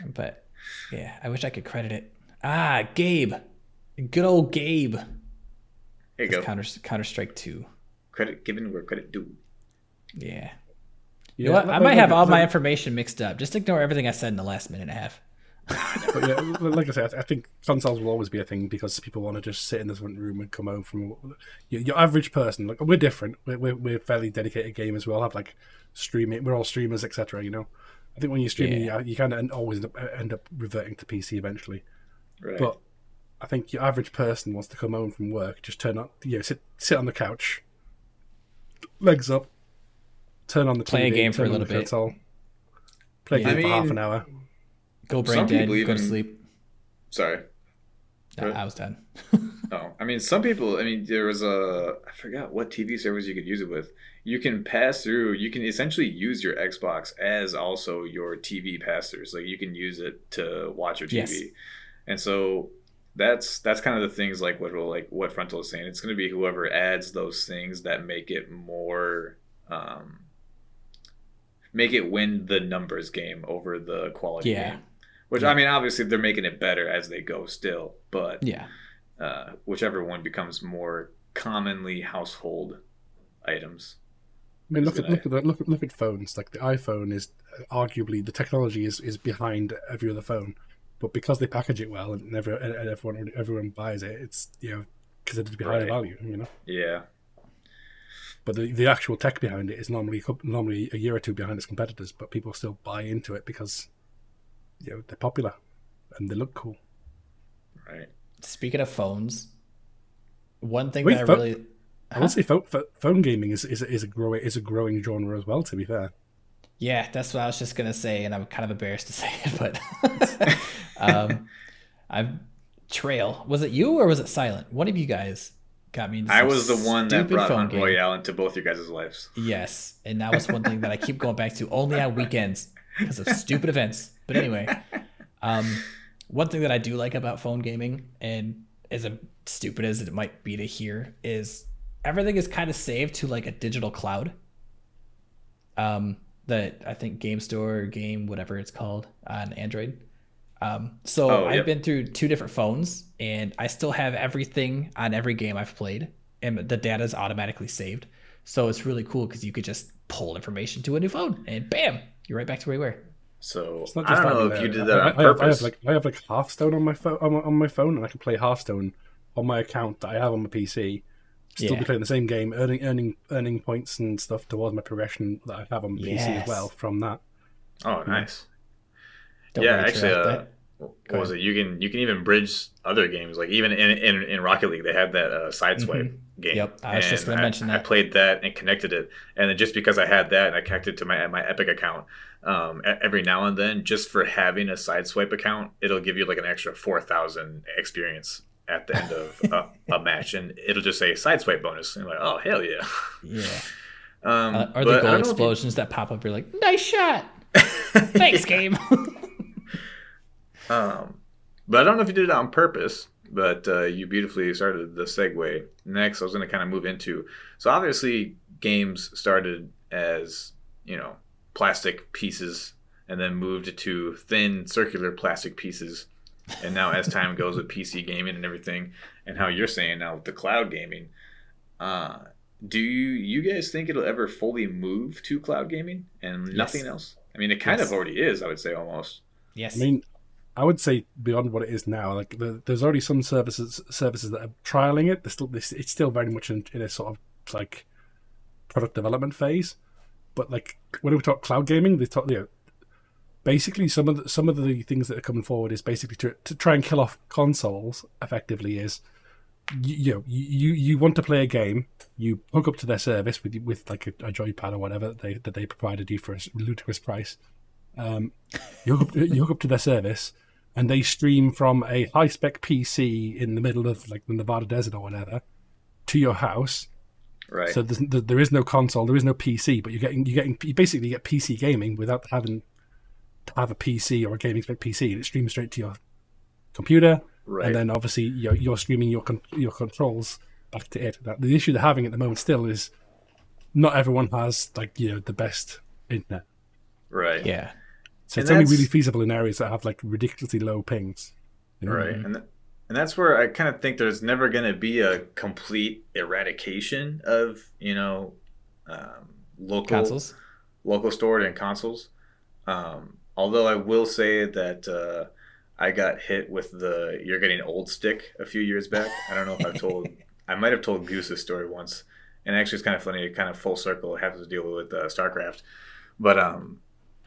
But yeah, I wish I could credit it. Gabe. Good old Gabe. There you go. Counter-Strike 2. Credit given where credit due. Yeah. You know what? I might have all my information mixed up. Just ignore everything I said in the last minute and a half. But yeah, like I said, I think consoles will always be a thing because people want to just sit in this one room and come home from your average person. Like we're different. We're fairly dedicated gamers. We all have like streaming. We're all streamers, etc. You know, I think when you're streaming, Yeah. you kind of always end up reverting to PC eventually. Right. But I think your average person wants to come home from work, just turn on, sit on the couch, legs up, turn on the Play a TV, game for turn a on little the bit. console, play a Yeah. game for half an hour. Go brain Some dead, people go to even- sleep. Sorry. I was done. Oh, I mean, some people. I mean, there was I forgot what TV service you could use it with. You can pass through. You can essentially use your Xbox as also your TV pass through. So you can use it to watch your TV, Yes. and so that's kind of the things like what Frontal is saying. It's going to be whoever adds those things that make it more, make it win the numbers game over the quality Yeah. game. Which I mean, obviously they're making it better as they go still, but Yeah. whichever one becomes more commonly household items. I mean, Is look at phones. Like the iPhone is arguably the technology is behind every other phone, but because they package it well and everyone buys it, it's considered to be higher Right. value. You know, Yeah, but the actual tech behind it is normally a year or two behind its competitors, but people still buy into it because they're popular and they look cool. right. Speaking of phones, one thing Wait, that I pho- really I would say phone gaming is a growing genre as well. To be fair, Yeah, that's what I was just gonna say, and I'm kind of embarrassed to say it, but I've Trail. Was it you or was it Silent? One of you guys got me into I some was the one that stupid brought phone Hunt game. Royale into both your guys' lives. Yes, and that was one thing that I keep going back to only on weekends because of stupid events. But anyway, one thing that I do like about phone gaming, and as stupid as it might be to hear, is everything is kind of saved to like a digital cloud. That I think Game Store or Game whatever it's called on Android. So I've yep. been through 2 different phones, and I still have everything on every game I've played, and the data is automatically saved. So it's really cool because you could just pull information to a new phone, and bam, you're right back to where you were. So it's not I just don't know that, if you man. did that on I have purpose. I have like Hearthstone on my phone on my phone, and I can play Hearthstone on my account that I have on my PC. Still Yeah. be playing the same game, earning points and stuff towards my progression that I have on PC as Yes. well from that. Oh, nice. Don't Yeah, worry, actually, Trail, that- what was it? You can even bridge other games. Like even in Rocket League, they had that sideswipe game. Yep, I was just And gonna mention I that. played that and connected it, and then just because I had that, and I connected to my Epic account. Every now and then, just for having a sideswipe account, it'll give you like an extra 4,000 experience at the end of a match, and it'll just say sideswipe bonus. And you're like, oh hell yeah! Yeah. But Or I the don't goal know if you- explosions that pop up, you're like, nice shot. Thanks, game. But I don't know if you did it on purpose, but you beautifully started the segue. Next, I was going to kind of move into. So obviously, games started as plastic pieces, and then moved to thin circular plastic pieces, and now as time goes with PC gaming and everything, and how you're saying now with the cloud gaming, do you guys think it'll ever fully move to cloud gaming and nothing else? I mean, it kind Yes. of already is. I would say almost. Yes. I mean, I would say beyond what it is now. Like there's already some services that are trialing it. It's still very much in a sort of like product development phase. But like when we talk cloud gaming, they talk basically some of the things that are coming forward is basically to try and kill off consoles. Effectively, is you want to play a game, you hook up to their service with like a joypad or whatever that they provided you for a ludicrous price. You hook up to their service, and they stream from a high spec PC in the middle of like the Nevada desert or whatever to your house. Right. So there is no console, there is no PC, but you basically get PC gaming without having to have a PC or a gaming spec PC, and it streams straight to your computer. Right. And then obviously you're streaming your controls back to it. The issue they're having at the moment still is not everyone has like the best internet. Right. Yeah. So And it's only that's- really feasible in areas that have like ridiculously low pings. Right. And that's where I kind of think there's never going to be a complete eradication of local stored and consoles. Although I will say that I got hit with the "you're getting old" stick a few years back. I don't know if I might have told Goose's story once, and actually it's kind of funny. It kind of full circle it has to deal with StarCraft, but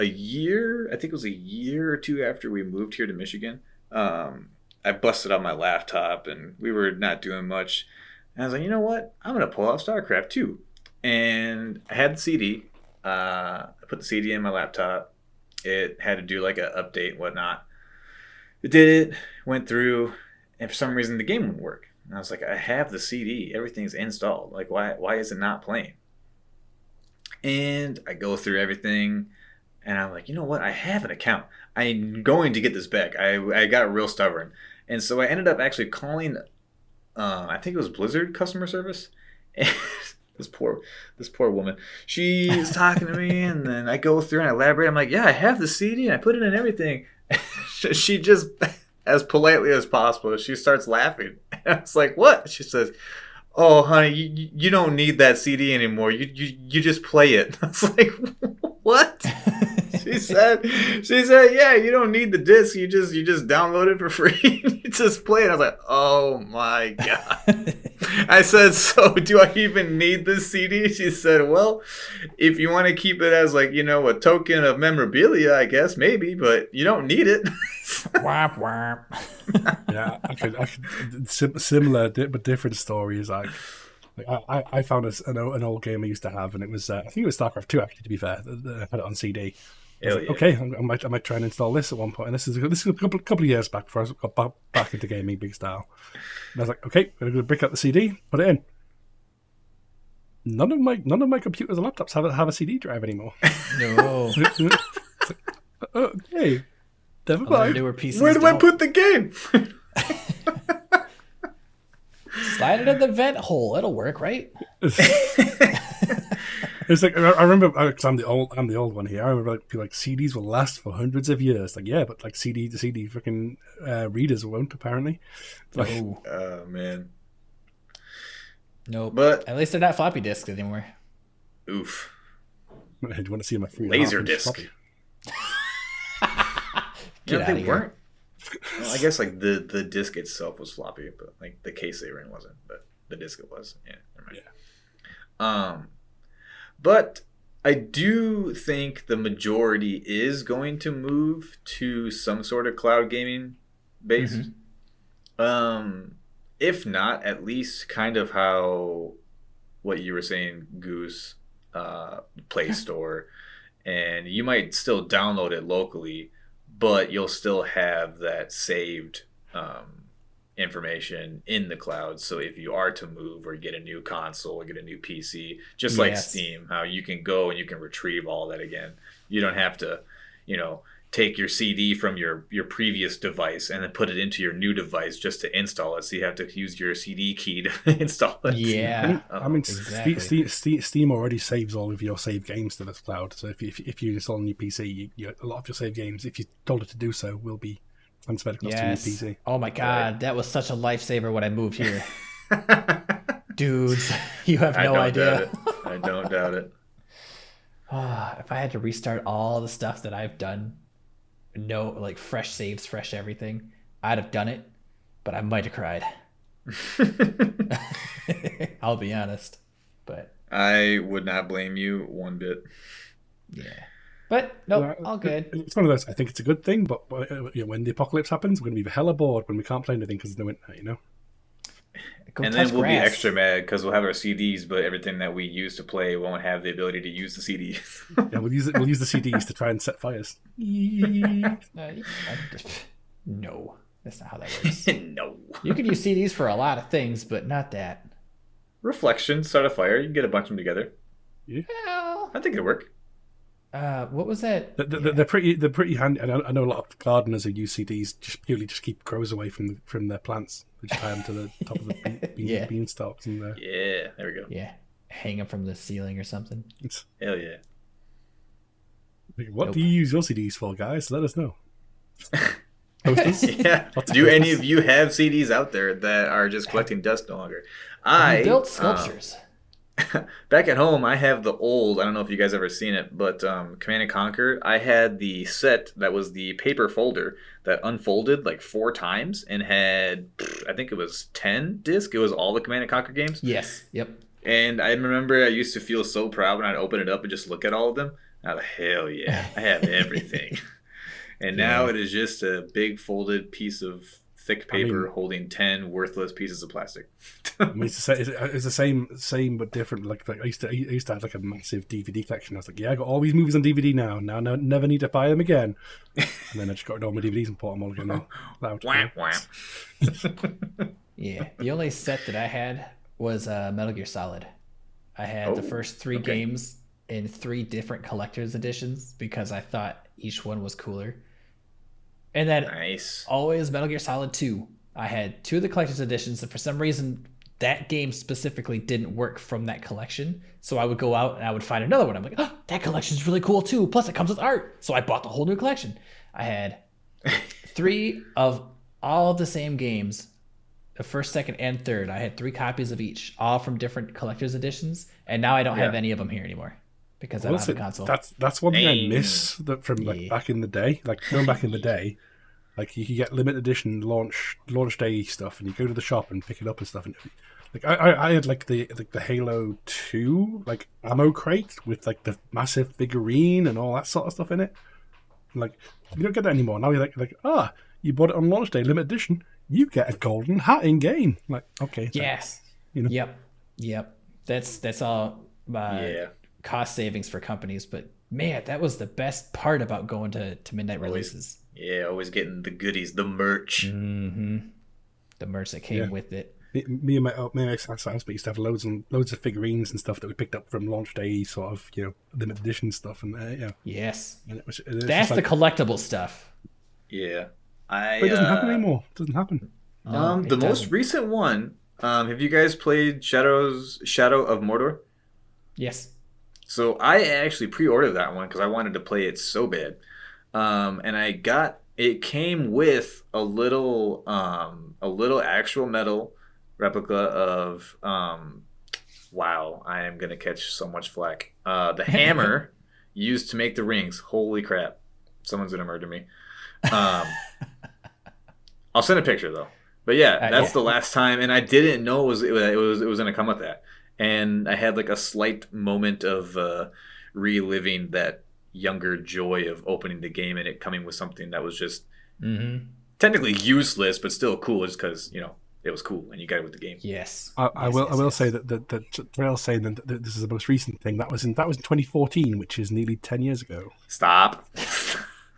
a year, I think it was a year or two after we moved here to Michigan, I busted out my laptop and we were not doing much. And I was like, you know what? I'm going to pull out StarCraft 2. And I had the CD. I put the CD in my laptop. It had to do like an update and whatnot. It did it, went through, and for some reason the game wouldn't work. And I was like, I have the CD. Everything's installed. Like, why is it not playing? And I go through everything, and I'm like, you know what? I have an account. I'm going to get this back. I got real stubborn. And so I ended up actually calling, I think it was Blizzard customer service. And this poor woman, she's talking to me, and then I go through and I elaborate. I'm like, yeah, I have the CD, and I put it in everything. She just, as politely as possible, she starts laughing. And I was like, what? She says, oh, honey, you don't need that CD anymore. You just play it. I was like, what? She said, yeah, you don't need the disc. You just download it for free. You just play it. I was like, oh my God. I said, so do I even need this CD? She said, well, if you want to keep it as like, a token of memorabilia, I guess maybe, but you don't need it. Whap, whap. Yeah, I could similar but different stories. Like I found an old game I used to have, and it was I think it was StarCraft 2 actually. To be fair, I had it on CD. Like, okay, I might try and install this at one point, and this is a couple of years back before I got back into gaming big style. And I was like, okay, I'm gonna break out the CD, put it in. None of my computers and laptops have a CD drive anymore. No. Okay. Never mind. Newer PCs Where do I put the game? Slide it in the vent hole. It'll work, right? It's like I remember because I'm the old one here. I remember like CDs will last for hundreds of years. Like yeah, but like CD freaking readers won't apparently. Like, oh man. Nope. But at least they're not floppy disks anymore. Oof. Do you want to see my free laser disc? Get out of they here. weren't. Well, I guess like the disc itself was floppy, but like the case they were in wasn't. But the disc it was. Yeah. Never mind. Yeah. But I do think the majority is going to move to some sort of cloud gaming based. Mm-hmm. If not, at least kind of how what you were saying, Goose, Play Store, and you might still download it locally, but you'll still have that saved information in the cloud. So if you are to move or get a new console or get a new PC, just like Steam, how you can go and you can retrieve all that again. You don't have to, take your CD from your previous device and then put it into your new device just to install it. So you have to use your CD key to install it. Yeah. I mean, exactly. Steam already saves all of your saved games to the cloud. So if you install a new PC, a lot of your saved games, if you told it to do so, will be transferred across to your PC. Oh my God, that was such a lifesaver when I moved here. Dudes, you have no idea. I don't doubt it. If I had to restart all the stuff that I've done, like fresh saves, fresh everything, I'd have done it, but I might have cried. I'll be honest, but I would not blame you one bit. Yeah. But nope, all good. It's one of those. I think it's a good thing, but when the apocalypse happens, we're going to be hella bored when we can't play anything because of the winter, And then we'll be extra mad because we'll have our CDs, but everything that we use to play won't have the ability to use the CDs. Yeah, we'll use the CDs to try and set fires. No, that's not how that works. No. You could use CDs for a lot of things, but not that. Reflection, start a fire. You can get a bunch of them together. Yeah. Well, I think it'd work. What was that? They're pretty handy. I know a lot of gardeners who use CDs just keep crows away from their plants. They just tie them to the top of the beanstalks and yeah, there we go. Yeah, hang them from the ceiling or something. Hell yeah. What do you use your CDs for, guys? Let us know. Yeah. Do any of you have CDs out there that are just collecting dust no longer? I built sculptures. Back at home, I have the old. I don't know if you guys ever seen it, but Command and Conquer. I had the set that was the paper folder that unfolded like 4 times and had, I think it was 10 disc. It was all the Command and Conquer games. Yes. Yep. And I remember I used to feel so proud when I'd open it up and just look at all of them. Oh, hell yeah, I have everything. And now it is just a big folded piece of thick paper holding 10 worthless pieces of plastic. I mean, it's the same but different. Like I used to have like a massive DVD collection. I was like, yeah, I got all these movies on DVD now. Now I never need to buy them again. And then I just got rid of all my DVDs and bought them all again. Yeah, the only set that I had was Metal Gear Solid. I had the first 3 games in 3 different collector's editions because I thought each one was cooler. And then always Metal Gear Solid 2. I had 2 of the collector's editions, and for some reason, that game specifically didn't work from that collection. So I would go out and I would find another one. I'm like, oh, that collection's really cool too. Plus it comes with art. So I bought the whole new collection. I had 3 of all of the same games. The first, second, and third. I had 3 copies of each, all from different collector's editions. And now I don't have any of them here anymore because I don't have a console. That's one thing I miss from like back in the day. Like going back in the day, like you could get limited edition launch day stuff, and you go to the shop and pick it up and stuff. And like I had like the Halo 2 like ammo crate with like the massive figurine and all that sort of stuff in it. And, like you don't get that anymore. Now you're like you bought it on launch day, limited edition. You get a golden hat in game. Like okay, yes, you know? Yep. That's all. Cost savings for companies, but man, that was the best part about going to midnight releases. Always getting the goodies, the merch. Mm-hmm. The merch that came with it. Me and my ex-house used to have loads of figurines and stuff that we picked up from launch day, sort of limited edition stuff, and yes, and that's the collectible stuff. Yeah, but it doesn't happen anymore. It doesn't happen. The most recent one. Have you guys played Shadow of Mordor? Yes. So I actually pre-ordered that one because I wanted to play it so bad, and it came with a little actual metal replica of wow, I am gonna catch so much flack. The hammer used to make the rings. Holy crap! Someone's gonna murder me. I'll send a picture though. But yeah, that's the last time, and I didn't know it was gonna come with that. And I had like a slight moment of reliving that younger joy of opening the game and it coming with something that was just technically useless, but still cool, just because it was cool and you got it with the game. Yes. I will say that Trail's saying that this is the most recent thing. That was in 2014, which is nearly 10 years ago. Stop.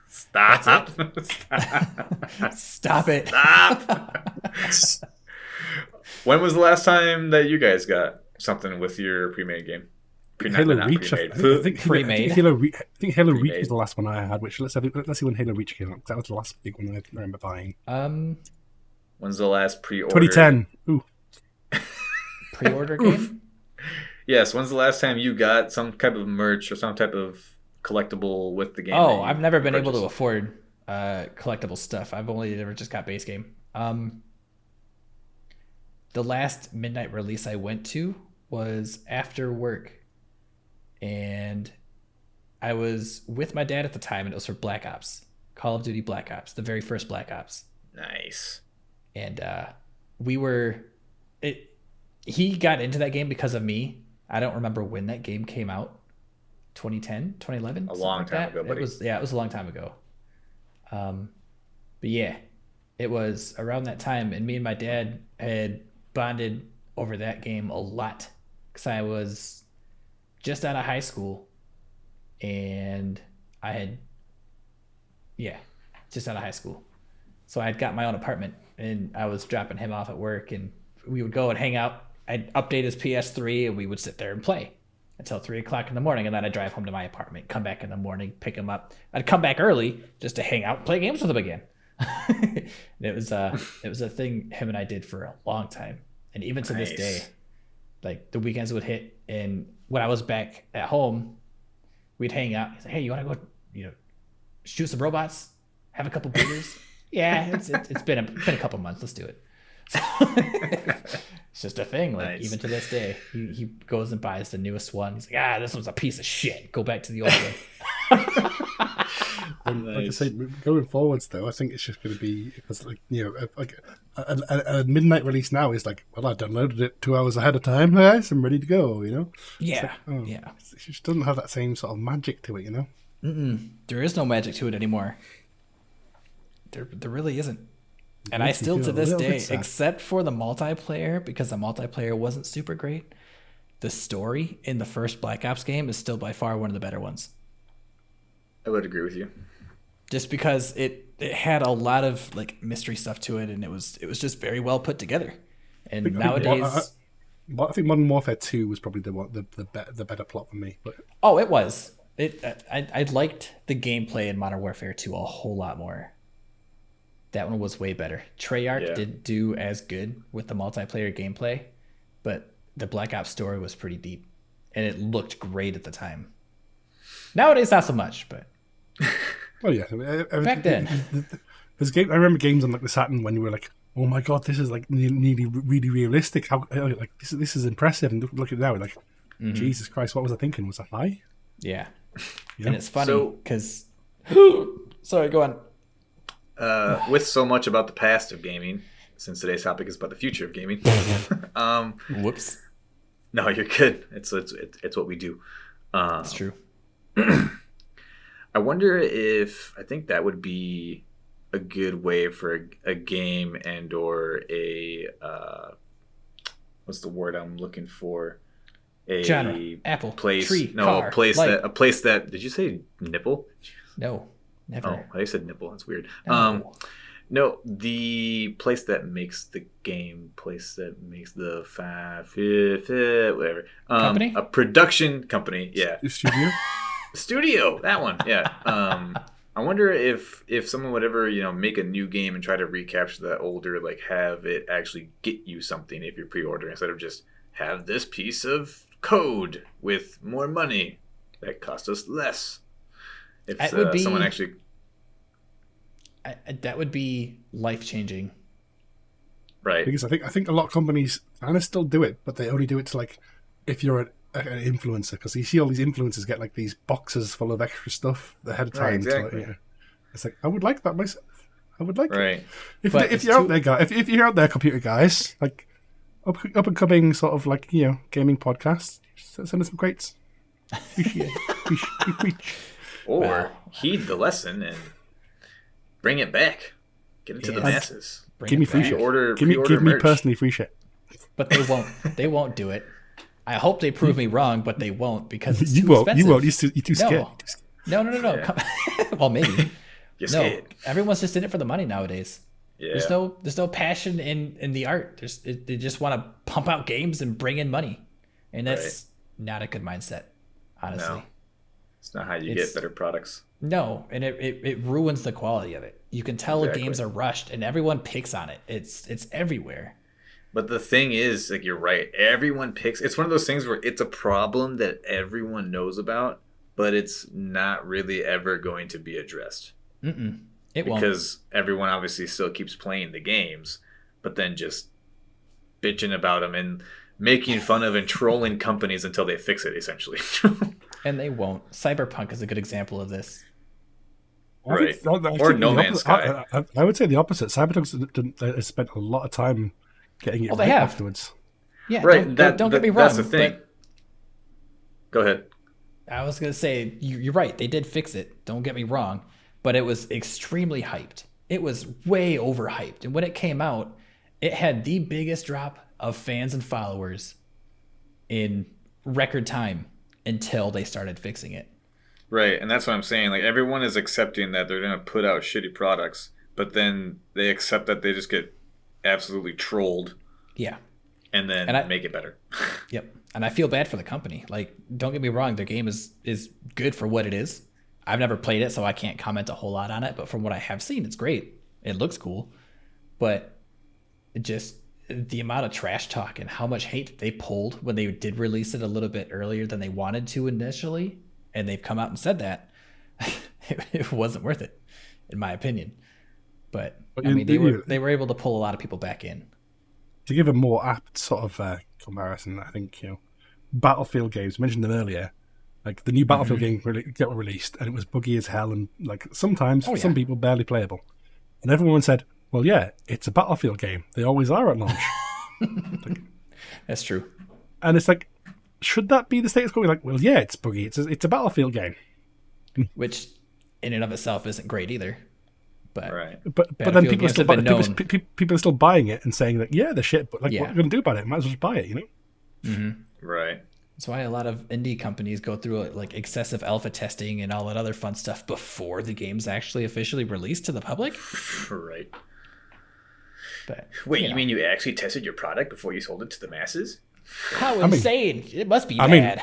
Stop. Stop it. Stop. When was the last time that you guys got something with your pre-made game? Halo Reach. I think Halo Reach was the last one I had. Which let's see when Halo Reach came out. That was the last big one I remember buying. When's the last pre-order? 2010. Ooh. Pre-order game? Yes. When's the last time you got some type of merch or some type of collectible with the game? Oh, I've never been able to afford collectible stuff. I've only ever just got base game. The last midnight release I went to was after work, and I was with my dad at the time, and it was for Black Ops, Call of Duty Black Ops, the very first Black Ops. Nice. And he got into that game because of me. I don't remember when that game came out. 2010, 2011? A long time ago, buddy. It was a long time ago. But yeah, it was around that time, and me and my dad had bonded over that game a lot because I was just out of high school, and just out of high school. So I had got my own apartment, and I was dropping him off at work, and we would go and hang out. I'd update his PS3, and we would sit there and play until 3:00 in the morning, and then I'd drive home to my apartment, come back in the morning, pick him up. I'd come back early just to hang out and play games with him again. It was a thing him and I did for a long time, and even to this day, like the weekends would hit, and when I was back at home, we'd hang out. He's like, "Hey, you want to go, shoot some robots, have a couple beers?" Yeah, it's been a couple months. Let's do it. It's just a thing. Like, Nice. even to this day, he goes and buys the newest one. He's like, this one's a piece of shit. Go back to the old one. Like I say, going forwards though, I think it's just going to be because a midnight release now is like, well, I downloaded it 2 hours ahead of time, guys. I'm ready to go. Yeah, It just doesn't have that same sort of magic to it. There is no magic to it anymore. There really isn't. And I still, to this day, except for the multiplayer, because the multiplayer wasn't super great, the story in the first Black Ops game is still by far one of the better ones. I would agree with you. Just because it had a lot of like mystery stuff to it, and it was just very well put together. And nowadays, I think Modern Warfare 2 was probably the better plot for me. But it was. I liked the gameplay in Modern Warfare 2 a whole lot more. That one was way better. Treyarch didn't do as good with the multiplayer gameplay, but the Black Ops story was pretty deep, and it looked great at the time. Nowadays, not so much, but well, yeah. Back then, I remember games on like the Saturn when you were like, "Oh my god, this is like nearly really realistic. How like this is impressive." And look at it now, like, Jesus Christ, what was I thinking? Was that high? Yeah. And it's funny because sorry, go on. With so much about the past of gaming, since today's topic is about the future of gaming. Whoops. No, you're good. It's what we do. That's true. I wonder if I think that would be a good way for a game and or a what's the word I'm looking for? A genre, apple, place, tree, no, car, a place light. that did you say nipple? No, never. Oh, I said nipple. That's weird. No. No, the place that makes the game, place that makes the whatever. Company? A production company. Yeah. Studio. Studio. That one. Yeah. I wonder if someone would ever, make a new game and try to recapture that older, like have it actually get you something if you're pre-ordering instead of just have this piece of code with more money that cost us less. If someone actually. That would be life-changing. Right. Because I think a lot of companies kind of still do it, but they only do it to like if you're an influencer, because you see all these influencers get like these boxes full of extra stuff ahead of time. Right, exactly. So, it's like I would like that myself. I would like right. it. If you're out there, guys, if you're out there, computer guys, like up and coming sort of like gaming podcasts, send us some crates. Appreciate it. Or heed the lesson and bring it back. Get it to the masses. Give me free shit. Give me personally free shit. But they won't. They won't do it. I hope they prove me wrong, but they won't because it's you too won't. expensive. You won't. You're too scared. No. Yeah. Well, maybe. You're scared. Everyone's just in it for the money nowadays. Yeah. There's no passion in the art. They just want to pump out games and bring in money, and that's not a good mindset, honestly. No. It's not how you get better products. No, and it ruins the quality of it. You can tell games are rushed, and everyone picks on it. It's everywhere. But the thing is, like, you're right. Everyone picks. It's one of those things where it's a problem that everyone knows about, but it's not really ever going to be addressed. It won't. Because everyone obviously still keeps playing the games, but then just bitching about them and making fun of and trolling companies until they fix it, essentially. And they won't. Cyberpunk is a good example of this. Right. Or No Man's Sky. I would say the opposite. Cyberpunk has spent a lot of time getting it right afterwards. Yeah, right. Don't get me wrong. That's the thing. Go ahead. I was going to say, you're right. They did fix it. Don't get me wrong. But it was extremely hyped. It was way overhyped. And when it came out, it had the biggest drop of fans and followers in record time until they started fixing it. Right, and that's what I'm saying. Like, everyone is accepting that they're going to put out shitty products, but then they accept that they just get absolutely trolled. Yeah. And then make it better. Yep. And I feel bad for the company. Like, don't get me wrong, their game is good for what it is. I've never played it, so I can't comment a whole lot on it, but from what I have seen, it's great. It looks cool. But just the amount of trash talk and how much hate they pulled when they did release it a little bit earlier than they wanted to initially, and they've come out and said that, it wasn't worth it, in my opinion. But I mean, they were able to pull a lot of people back in. to give a more apt sort of comparison, I think Battlefield games. I mentioned them earlier. Like the new Battlefield game got released, and it was buggy as hell, and like sometimes for some people barely playable. And everyone said, "Well, yeah, it's a Battlefield game. They always are at launch." That's true. And it's like, should that be the status quo? You're like, well, yeah, it's buggy. It's a Battlefield game, Which, in and of itself, isn't great either. But Right. but then people are still buying it and saying that, yeah, they're shit. But like, what are you going to do about it? Might as well just buy it, Right. That's why a lot of indie companies go through like excessive alpha testing and all that other fun stuff before the game's actually officially released to the public. Right. But wait, you mean you actually tested your product before you sold it to the masses? How insane! It must be bad.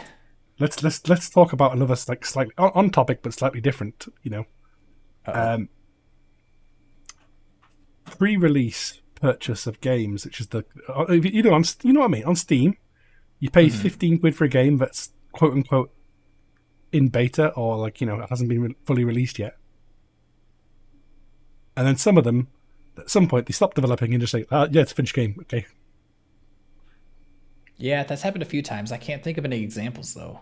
Let's talk about another like slightly on topic but slightly different. Pre-release purchase of games, which is the you know what I mean, on Steam. You pay 15 quid for a game that's quote unquote in beta or like, it hasn't been fully released yet. And then some of them, at some point, they stop developing and just say, yeah, it's a finished game. Okay. Yeah, that's happened a few times. I can't think of any examples though.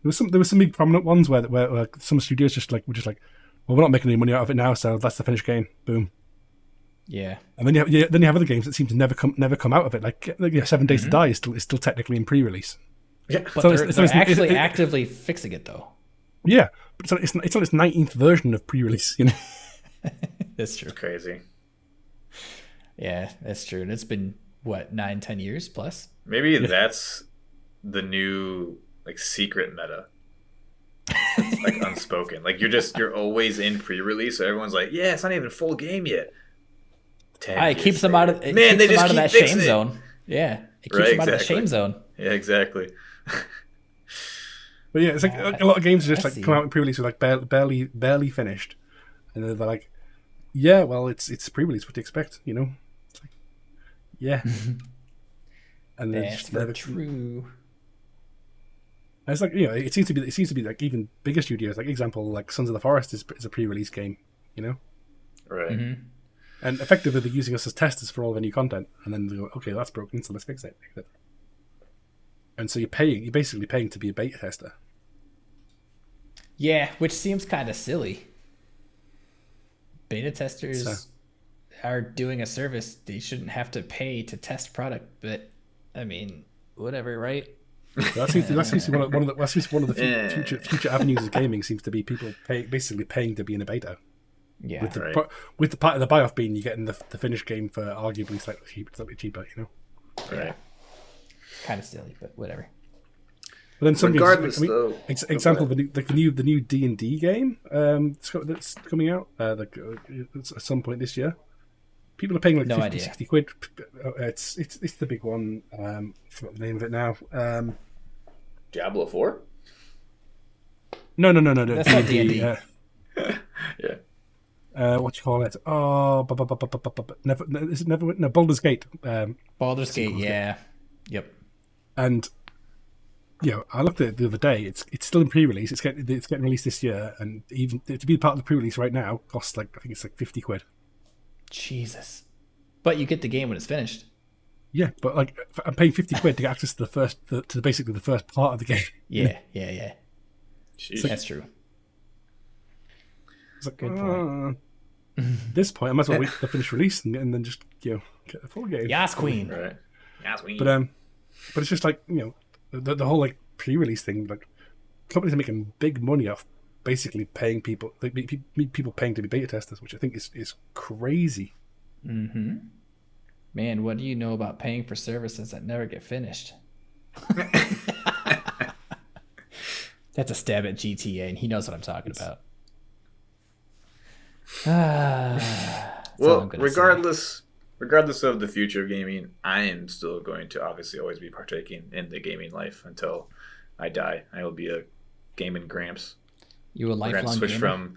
There were some big prominent ones where some studios were just like, well, we're not making any money out of it now, so that's the finished game. Boom. Yeah. And then you have other games that seem to never come out of it. Like 7 Days to Die is still technically in pre-release. Yeah, but they're actually actively fixing it though. Yeah, but it's on its 19th version of pre-release. That's true. It's crazy. Yeah, that's true. And it's been what 9-10 years plus. Maybe that's the new like secret meta. It's like unspoken. Like you're always in pre-release, so everyone's like, yeah, it's not even a full game yet. It keeps them out of that shame zone. Yeah, it keeps them out of the shame zone. Yeah, exactly. But yeah, it's like a lot of games just like come out in pre-release with like barely finished, and they're like, yeah, well, it's pre-release. What do you expect? It's like, yeah, and then that's never true. And it's like it seems to be like even bigger studios. Like example, like Sons of the Forest is a pre-release game. Right. Mm-hmm. And effectively, they're using us as testers for all the new content, and then they go, "Okay, that's broken, so let's fix it." And so you're basically paying to be a beta tester. Yeah, which seems kind of silly. Beta testers are doing a service; they shouldn't have to pay to test product. But I mean, whatever, right? That seems to be one of the future avenues of gaming. Seems to be people basically paying to be in a beta. Yeah, with the part of the buy-off being you're getting the finished game for arguably slightly cheaper, Yeah. Kind of silly, but whatever. But then some regardless, games, example, the new D&D game that's coming out at some point this year. People are paying like 50, 60 quid. It's the big one. I forgot the name of it now. Diablo 4? No. That's not D&D. Yeah. What do you call it? Oh, is it never? No, Baldur's Gate. Baldur's Gate, yeah. Yep. And I looked at it the other day. It's still in pre-release. It's getting released this year, and even to be part of the pre-release right now costs I think it's like 50 quid. Jesus. But you get the game when it's finished. Yeah, but like I'm paying 50 quid to get access to basically the first part of the game. Yeah. That's true. It's like, good point. At this point, I might as well wait for the finished release and then just get the full game. Yas Queen. Right. Yas Queen. But it's just like the whole like pre-release thing. Like companies are making big money off basically paying people, like people paying to be beta testers, which I think is crazy. Mm-hmm. Man, what do you know about paying for services that never get finished? That's a stab at GTA, and he knows what I'm talking about. Well, regardless of the future of gaming, I am still going to obviously always be partaking in the gaming life until I die. I will be a gaming gramps. You a lifelong gamer?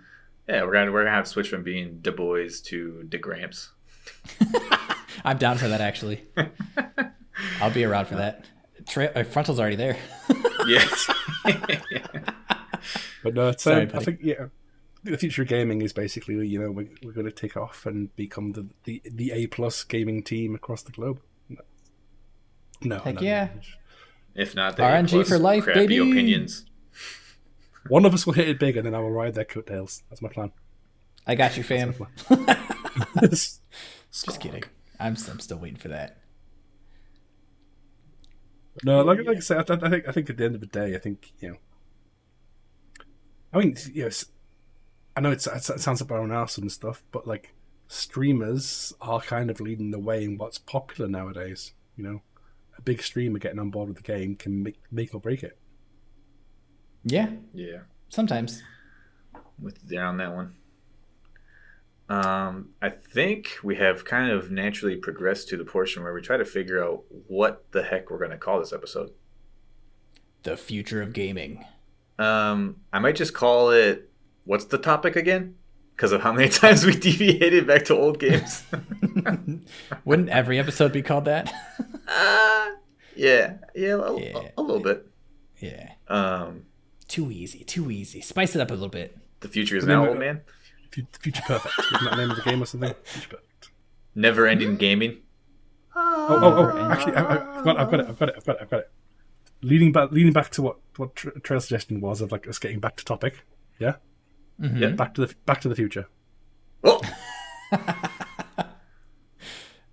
We're gonna have to switch from being Du Bois to De Gramps. I'm down for that, actually. I'll be around for that. Frontal's already there. Yes. But no, I think the future of gaming is basically we're going to take off and become the A+ gaming team across the globe. No. Heck no, yeah. no. If not, the RNG A+ for life, crappy baby. opinions. One of us will hit it big, and then I will ride their coattails. That's my plan. I got you, fam. That's Just kidding. I'm still waiting for that. No, like I said, I think at the end of the day, I think I mean, I know it sounds like our own arse and stuff, but like streamers are kind of leading the way in what's popular nowadays. A big streamer getting on board with the game can make or break it. Yeah. Yeah. Sometimes. With you there on that one. I think we have kind of naturally progressed to the portion where we try to figure out what the heck we're going to call this episode. The future of gaming. I might just call it, what's the topic again? Because of how many times we deviated back to old games. Wouldn't every episode be called that? Yeah, a little bit. Yeah. Too easy. Spice it up a little bit. The future is now, old man. Future Perfect. Isn't that the name of the game or something? Future Perfect. Never ending gaming. Actually, I've got it. Leading back to what Trail's suggestion was of like us getting back to topic. Yeah. Mm-hmm. Yeah. Back to the Future. Oh.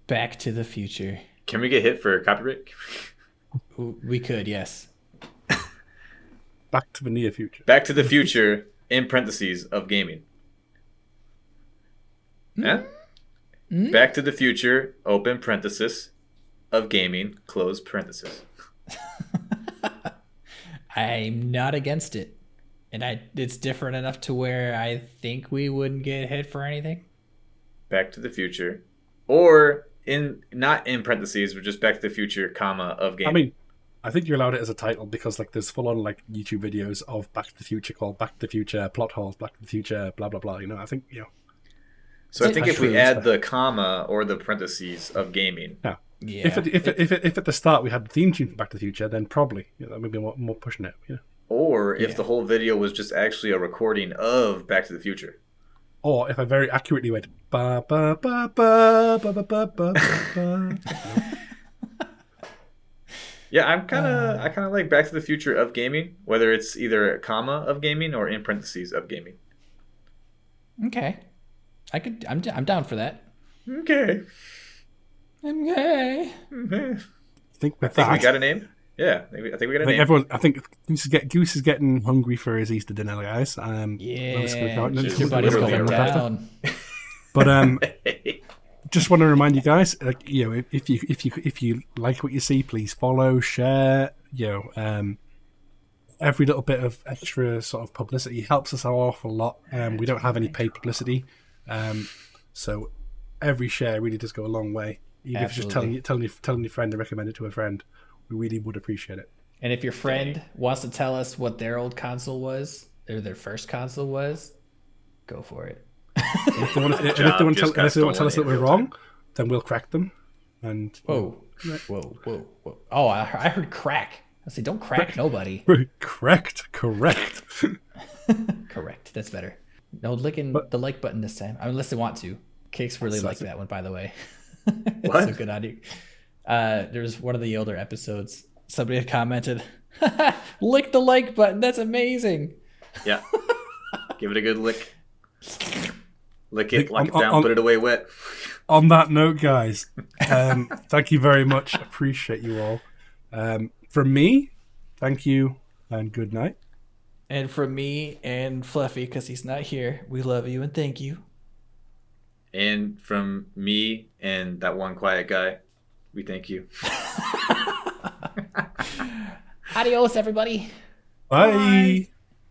Back to the Future. Can we get hit for copyright? We could, yes. Back to the near future. Back to the Future in parentheses of gaming. Yeah? Back to the Future, open parenthesis, of gaming, close parenthesis. I'm not against it. And it's different enough to where I think we wouldn't get hit for anything. Back to the Future. Or not in parentheses, but just Back to the Future, comma, of gaming. I mean, I think you're allowed it as a title because like there's full on like YouTube videos of Back to the Future called Back to the Future, plot holes, Back to the Future, blah blah blah. I think So I think if we add the comma or the parentheses of gaming. Yeah. Yeah. If at the start we had the theme tune from Back to the Future, then probably that would be more pushing it. Yeah. Or if the whole video was just actually a recording of Back to the Future. Or if I very accurately went ba ba ba ba ba ba ba ba ba. Yeah, I kind of like Back to the Future of gaming, whether it's either a comma of gaming or in parentheses of gaming. Okay. I'm down for that. Okay. Okay. I think I think we got a name. Yeah, I think we got a name. I think Goose is getting hungry for his Easter dinner, guys. Yeah. Just Your buddy's literally going around. down. But just want to remind you guys, like if you like what you see, please follow, share. Every little bit of extra sort of publicity helps us an awful lot. We don't have any paid publicity, so every share really does go a long way. Even if it's just telling your friend to recommend it to a friend, we really would appreciate it. And if your friend wants to tell us what their old console was, or their first console was, go for it. And if they want to tell us that we're wrong, then we'll crack them. And Whoa. Oh, I heard crack. I say, don't crack nobody. Correct. Correct. That's better. No licking the like button this time. Unless they want to. Cakes really like that one, by the way. What? It's so good audio. There was one of the older episodes. Somebody had commented, lick the like button. That's amazing. Yeah. Give it a good lick. Lick it, lock it down, put it away wet. On that note, guys, thank you very much. Appreciate you all. From me, thank you and good night. And from me and Fluffy, because he's not here, we love you and thank you. And from me and that one quiet guy, we thank you. Adios, everybody. Bye.